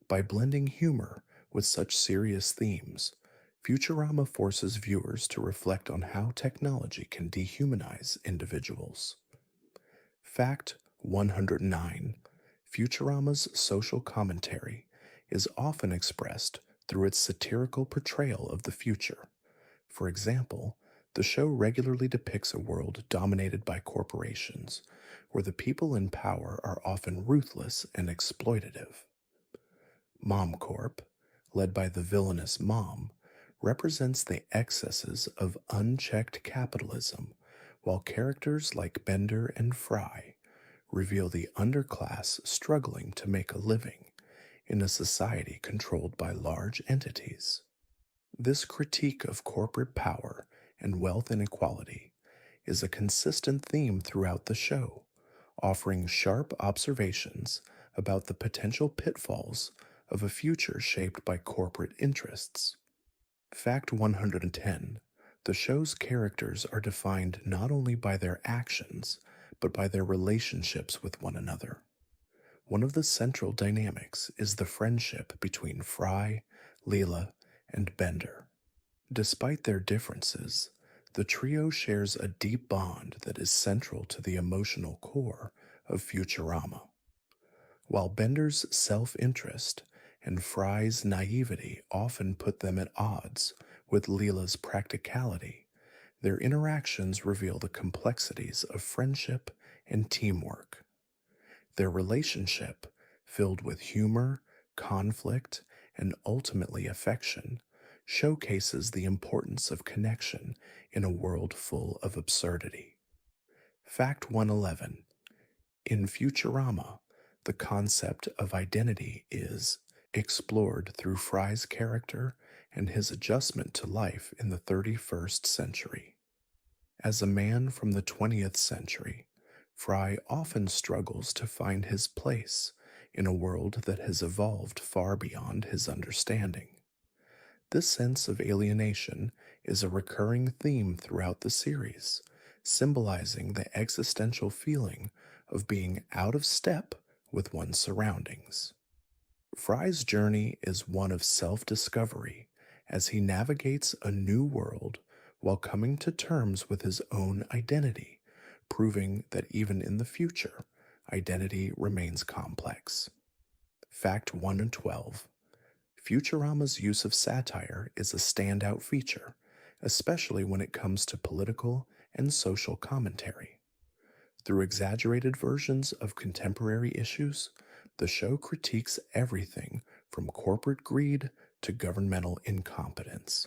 By blending humor with such serious themes, Futurama forces viewers to reflect on how technology can dehumanize individuals. Fact 109: Futurama's social commentary is often expressed through its satirical portrayal of the future. For example, the show regularly depicts a world dominated by corporations, where the people in power are often ruthless and exploitative. MomCorp, led by the villainous Mom, represents the excesses of unchecked capitalism, while characters like Bender and Fry reveal the underclass struggling to make a living in a society controlled by large entities. This critique of corporate power and wealth inequality is a consistent theme throughout the show, offering sharp observations about the potential pitfalls of a future shaped by corporate interests. Fact 110: the show's characters are defined not only by their actions, but by their relationships with one another. One of the central dynamics is the friendship between Fry, Leela, and Bender. Despite their differences, the trio shares a deep bond that is central to the emotional core of Futurama. While Bender's self interest and Fry's naivety often put them at odds with Leela's practicality, their interactions reveal the complexities of friendship and teamwork. Their relationship, filled with humor, conflict, and ultimately affection, showcases the importance of connection in a world full of absurdity. Fact 111: in Futurama, the concept of identity is explored through Fry's character and his adjustment to life in the 31st century. As a man from the 20th century, Fry often struggles to find his place in a world that has evolved far beyond his understanding. This sense of alienation is a recurring theme throughout the series, symbolizing the existential feeling of being out of step with one's surroundings. Fry's journey is one of self discovery as he navigates a new world while coming to terms with his own identity, proving that even in the future, identity remains complex. Fact 112: Futurama's use of satire is a standout feature, especially when it comes to political and social commentary. Through exaggerated versions of contemporary issues, the show critiques everything from corporate greed to governmental incompetence.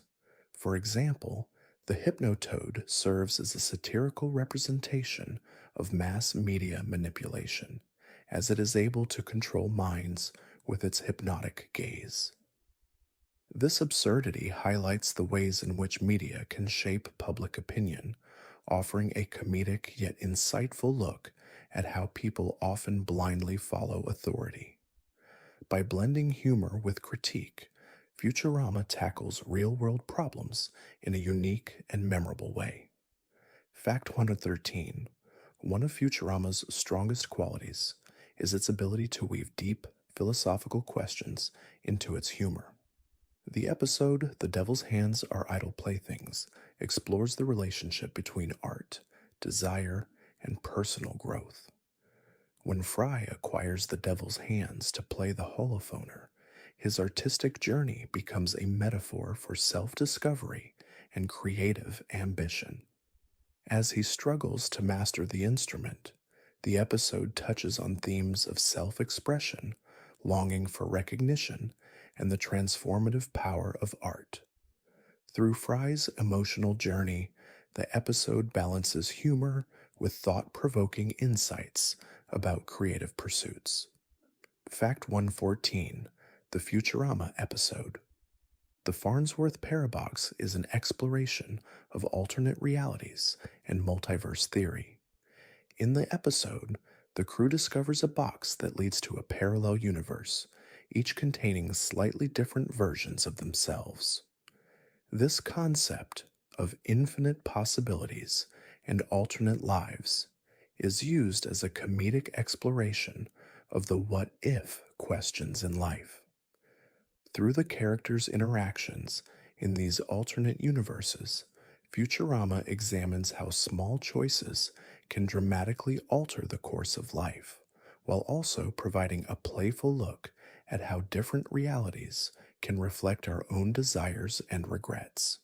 For example, the Hypnotoad serves as a satirical representation of mass media manipulation, as it is able to control minds with its hypnotic gaze. This absurdity highlights the ways in which media can shape public opinion, offering a comedic yet insightful look at how people often blindly follow authority. By blending humor with critique, Futurama tackles real world problems in a unique and memorable way. Fact 113: one of Futurama's strongest qualities is its ability to weave deep philosophical questions into its humor. The episode The Devil's Hands Are Idle Playthings explores the relationship between art, desire, and personal growth. When Fry acquires the devil's hands to play the holophoner, his artistic journey becomes a metaphor for self-discovery and creative ambition. As he struggles to master the instrument, the episode touches on themes of self-expression, longing for recognition, and the transformative power of art. Through Fry's emotional journey, the episode balances humor with thought provoking insights about creative pursuits. Fact 114: the Futurama episode. The Farnsworth Paradox is an exploration of alternate realities and multiverse theory. In the episode, the crew discovers a box that leads to a parallel universe, each containing slightly different versions of themselves. This concept of infinite possibilities and alternate lives is used as a comedic exploration of the what if questions in life. Through the characters' interactions in these alternate universes, Futurama examines how small choices can dramatically alter the course of life, while also providing a playful look at how different realities can reflect our own desires and regrets.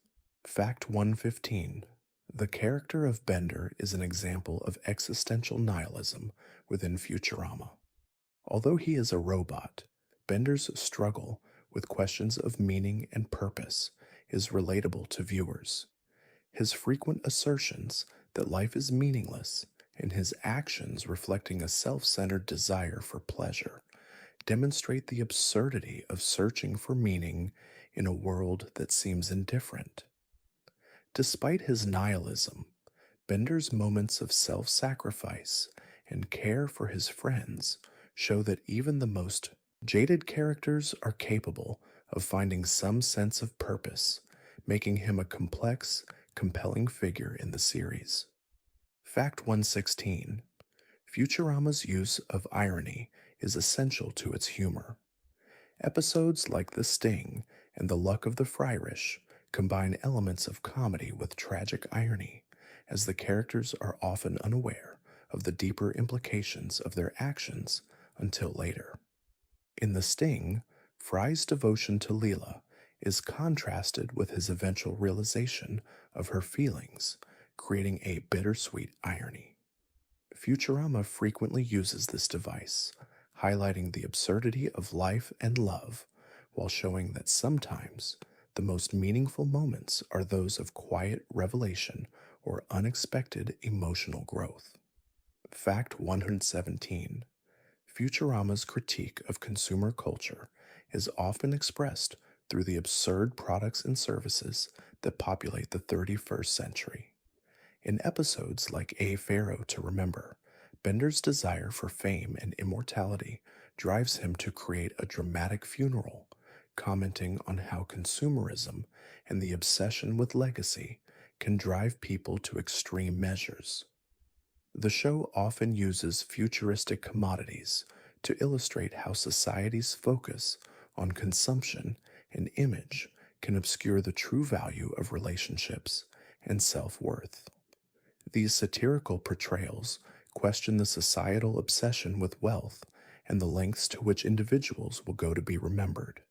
Fact 115. The character of Bender is an example of existential nihilism within Futurama. Although he is a robot, Bender's struggle with questions of meaning and purpose is relatable to viewers. His frequent assertions that life is meaningless and his actions reflecting a self centered desire for pleasure demonstrate the absurdity of searching for meaning in a world that seems indifferent. Despite his nihilism, Bender's moments of self sacrifice and care for his friends show that even the most jaded characters are capable of finding some sense of purpose, making him a complex, compelling figure in the series. Fact 116. Futurama's use of irony is essential to its humor. Episodes like The Sting and The Luck of the Friarish combine elements of comedy with tragic irony, as the characters are often unaware of the deeper implications of their actions until later. In The Sting, Fry's devotion to Leela is contrasted with his eventual realization of her feelings, creating a bittersweet irony. Futurama frequently uses this device, highlighting the absurdity of life and love, while showing that sometimes the most meaningful moments are those of quiet revelation or unexpected emotional growth. Fact 117. Futurama's critique of consumer culture is often expressed through the absurd products and services that populate the 31st century. In episodes like A Pharaoh to Remember, Bender's desire for fame and immortality drives him to create a dramatic funeral, commenting on how consumerism and the obsession with legacy can drive people to extreme measures. The show often uses futuristic commodities to illustrate how society's focus on consumption and image can obscure the true value of relationships and self worth. These satirical portrayals question the societal obsession with wealth and the lengths to which individuals will go to be remembered.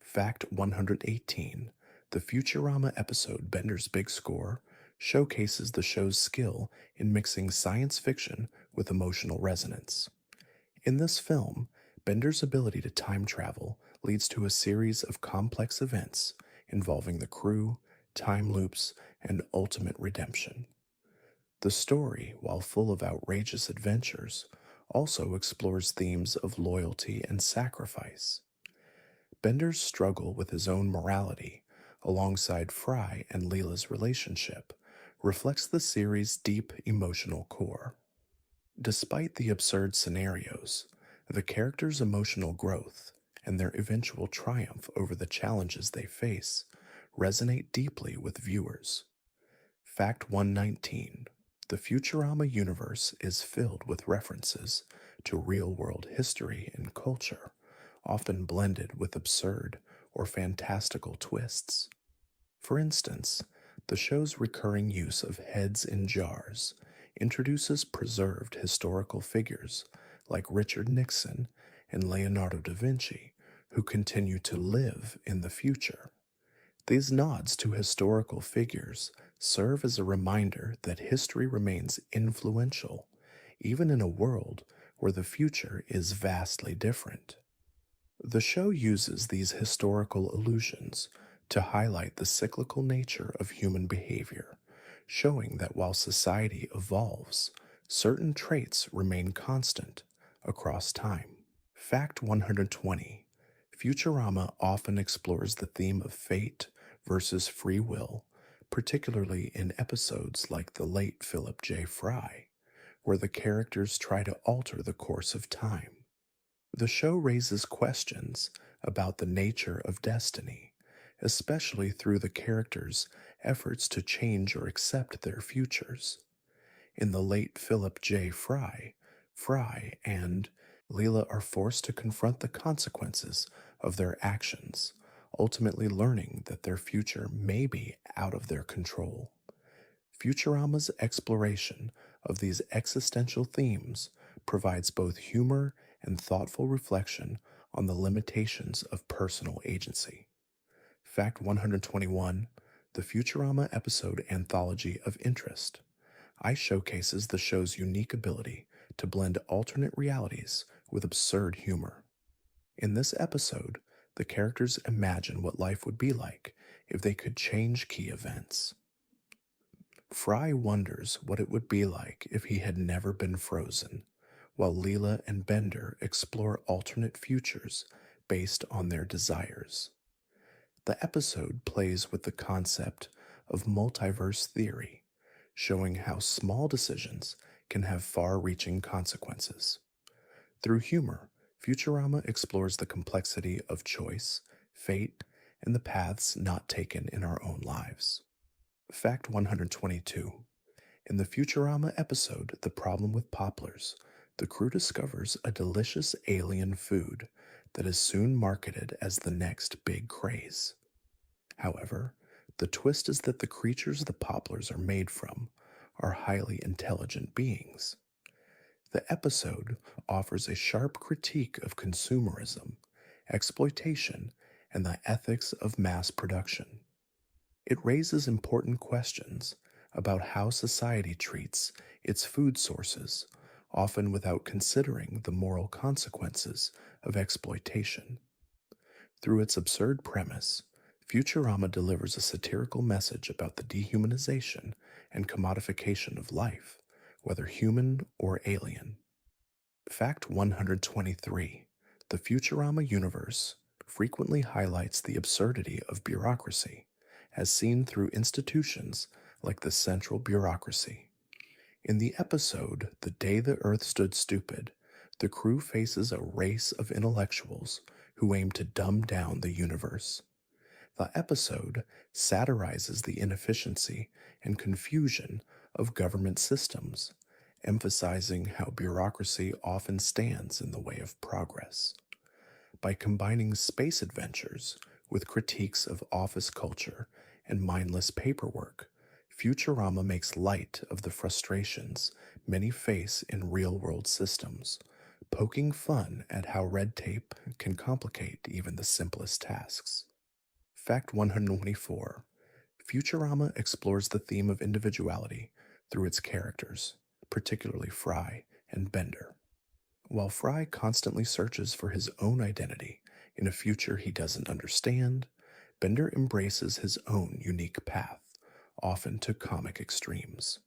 Fact 118. The Futurama episode Bender's Big Score showcases the show's skill in mixing science fiction with emotional resonance. In this film, Bender's ability to time travel leads to a series of complex events involving the crew, time loops, and ultimate redemption. The story, while full of outrageous adventures, also explores themes of loyalty and sacrifice. Bender's struggle with his own morality, alongside Fry and Leela's relationship, reflects the series' deep emotional core. Despite the absurd scenarios, the characters' emotional growth and their eventual triumph over the challenges they face resonate deeply with viewers. Fact 119. The Futurama universe is filled with references to real world history and culture, often blended with absurd or fantastical twists. For instance, the show's recurring use of heads in jars introduces preserved historical figures like Richard Nixon and Leonardo da Vinci, who continue to live in the future. These nods to historical figures serve as a reminder that history remains influential, even in a world where the future is vastly different. The show uses these historical allusions to highlight the cyclical nature of human behavior, showing that while society evolves, certain traits remain constant across time. Fact 120. Futurama often explores the theme of fate versus free will, particularly in episodes like The Late Philip J. Fry, where the characters try to alter the course of time. The show raises questions about the nature of destiny, especially through the characters' efforts to change or accept their futures. In The Late Philip J. Fry, Fry and Leela are forced to confront the consequences of their actions, ultimately learning that their future may be out of their control. Futurama's exploration of these existential themes provides both humor and thoughtful reflection on the limitations of personal agency. Fact 121: the Futurama episode Anthology of Interest. I showcases the show's unique ability to blend alternate realities with absurd humor. In this episode, the characters imagine what life would be like if they could change key events. Fry wonders what it would be like if he had never been frozen, while Leela and Bender explore alternate futures based on their desires. The episode plays with the concept of multiverse theory, showing how small decisions can have far reaching consequences. Through humor, Futurama explores the complexity of choice, fate, and the paths not taken in our own lives. Fact 122: in the Futurama episode The Problem with Poplars, the crew discovers a delicious alien food that is soon marketed as the next big craze. However, the twist is that the creatures the poplars are made from are highly intelligent beings. The episode offers a sharp critique of consumerism, exploitation, and the ethics of mass production. It raises important questions about how society treats its food sources, often without considering the moral consequences of exploitation. Through its absurd premise, Futurama delivers a satirical message about the dehumanization and commodification of life, whether human or alien. Fact 123: the Futurama universe frequently highlights the absurdity of bureaucracy, as seen through institutions like the central bureaucracy. In the episode The Day the Earth Stood Stupid, the crew faces a race of intellectuals who aim to dumb down the universe. The episode satirizes the inefficiency and confusion of government systems, emphasizing how bureaucracy often stands in the way of progress. By combining space adventures with critiques of office culture and mindless paperwork, Futurama makes light of the frustrations many face in real world systems, poking fun at how red tape can complicate even the simplest tasks. Fact 124: Futurama explores the theme of individuality through its characters, particularly Fry and Bender. While Fry constantly searches for his own identity in a future he doesn't understand, Bender embraces his own unique path, often to comic extremes.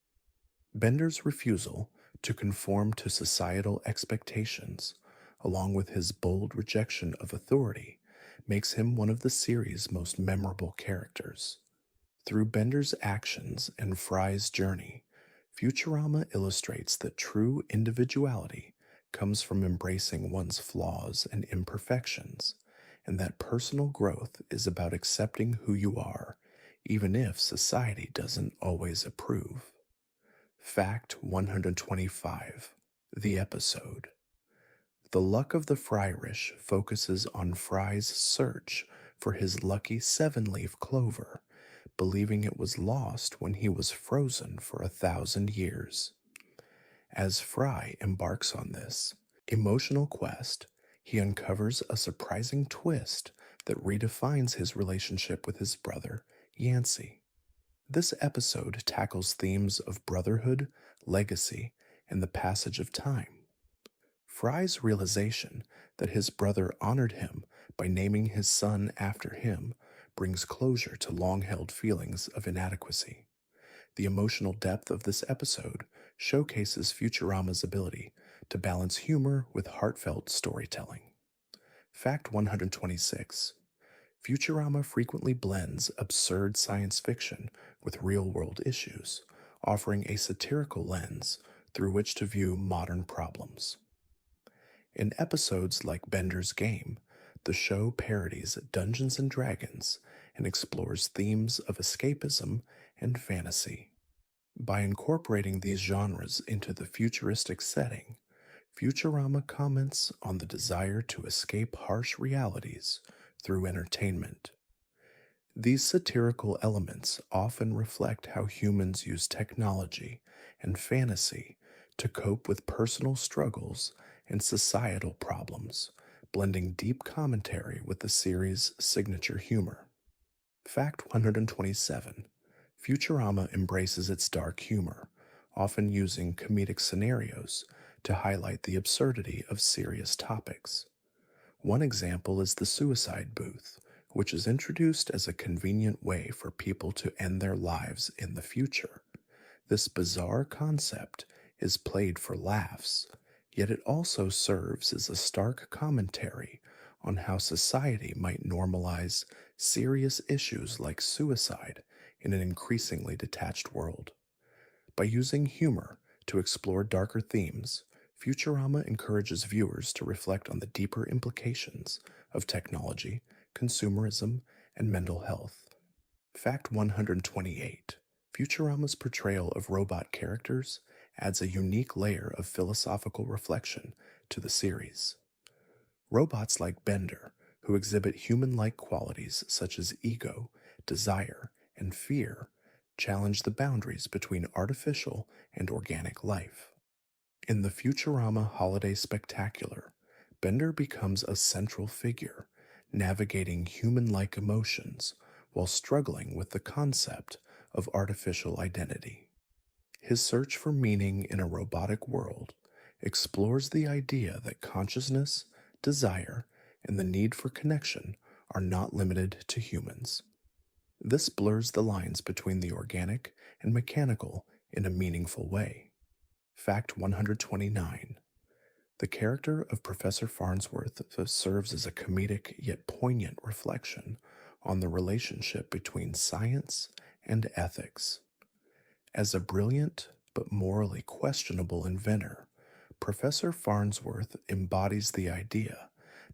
Bender's refusal to conform to societal expectations, along with his bold rejection of authority, makes him one of the series' most memorable characters. Through Bender's actions and Fry's journey, Futurama illustrates that true individuality comes from embracing one's flaws and imperfections, and that personal growth is about accepting who you are, even if society doesn't always approve. Fact 125: the episode. The Luck of the Fryrish focuses on Fry's search for his lucky seven-leaf clover, believing it was lost when he was frozen for 1,000 years. As Fry embarks on this emotional quest, he uncovers a surprising twist that redefines his relationship with his brother, Yancey. This episode tackles themes of brotherhood, legacy, and the passage of time. Fry's realization that his brother honored him by naming his son after him brings closure to long held feelings of inadequacy. The emotional depth of this episode showcases Futurama's ability to balance humor with heartfelt storytelling. Fact 126: Futurama frequently blends absurd science fiction with real world issues, offering a satirical lens through which to view modern problems. In episodes like Bender's Game, the show parodies Dungeons and Dragons and explores themes of escapism and fantasy. By incorporating these genres into the futuristic setting, Futurama comments on the desire to escape harsh realities through entertainment. These satirical elements often reflect how humans use technology and fantasy to cope with personal struggles and societal problems, blending deep commentary with the series' signature humor. Fact 127: Futurama embraces its dark humor, often using comedic scenarios to highlight the absurdity of serious topics. One example is the suicide booth, which is introduced as a convenient way for people to end their lives in the future. This bizarre concept is played for laughs, yet it also serves as a stark commentary on how society might normalize serious issues like suicide in an increasingly detached world. By using humor to explore darker themes, Futurama encourages viewers to reflect on the deeper implications of technology, consumerism, and mental health. Fact 128: Futurama's portrayal of robot characters adds a unique layer of philosophical reflection to the series. Robots like Bender, who exhibit human like qualities such as ego, desire, and fear, challenge the boundaries between artificial and organic life. In the Futurama Holiday Spectacular, Bender becomes a central figure, navigating human like emotions while struggling with the concept of artificial identity. His search for meaning in a robotic world explores the idea that consciousness, desire, and the need for connection are not limited to humans. This blurs the lines between the organic and mechanical in a meaningful way. Fact 129: The character of Professor Farnsworth serves as a comedic yet poignant reflection on the relationship between science and ethics. As a brilliant but morally questionable inventor, Professor Farnsworth embodies the idea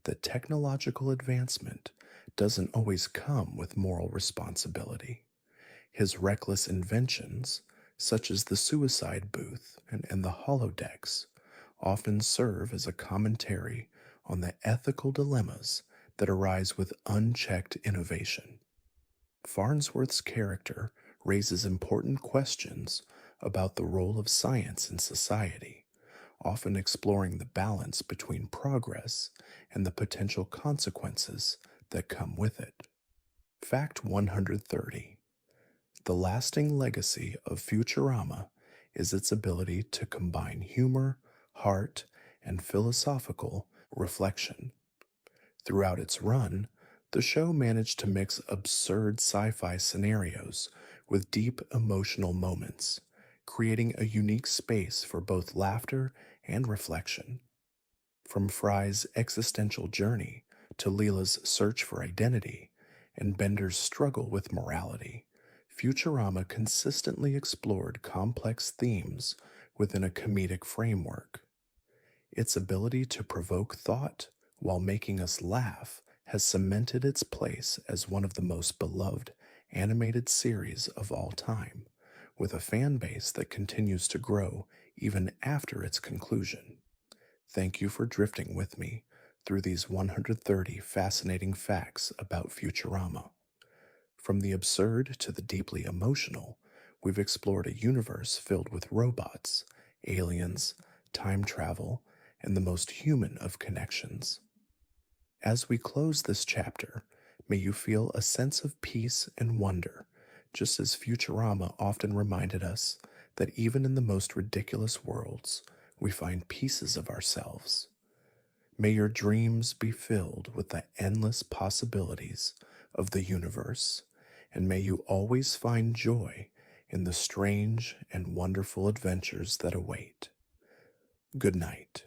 that technological advancement doesn't always come with moral responsibility. His reckless inventions, such as the suicide booth and the holodecks, often serve as a commentary on the ethical dilemmas that arise with unchecked innovation. Farnsworth's character raises important questions about the role of science in society, often exploring the balance between progress and the potential consequences that come with it. Fact 130: The lasting legacy of Futurama is its ability to combine humor, heart, and philosophical reflection. Throughout its run, the show managed to mix absurd sci fi scenarios with deep emotional moments, creating a unique space for both laughter and reflection. From Fry's existential journey to Leela's search for identity and Bender's struggle with morality, Futurama consistently explored complex themes within a comedic framework. Its ability to provoke thought while making us laugh has cemented its place as one of the most beloved animated series of all time, with a fan base that continues to grow even after its conclusion. Thank you for drifting with me through these 130 fascinating facts about Futurama. From the absurd to the deeply emotional, we've explored a universe filled with robots, aliens, time travel, and the most human of connections. As we close this chapter, may you feel a sense of peace and wonder, just as Futurama often reminded us that even in the most ridiculous worlds, we find pieces of ourselves. May your dreams be filled with the endless possibilities of the universe, and may you always find joy in the strange and wonderful adventures that await. Good night.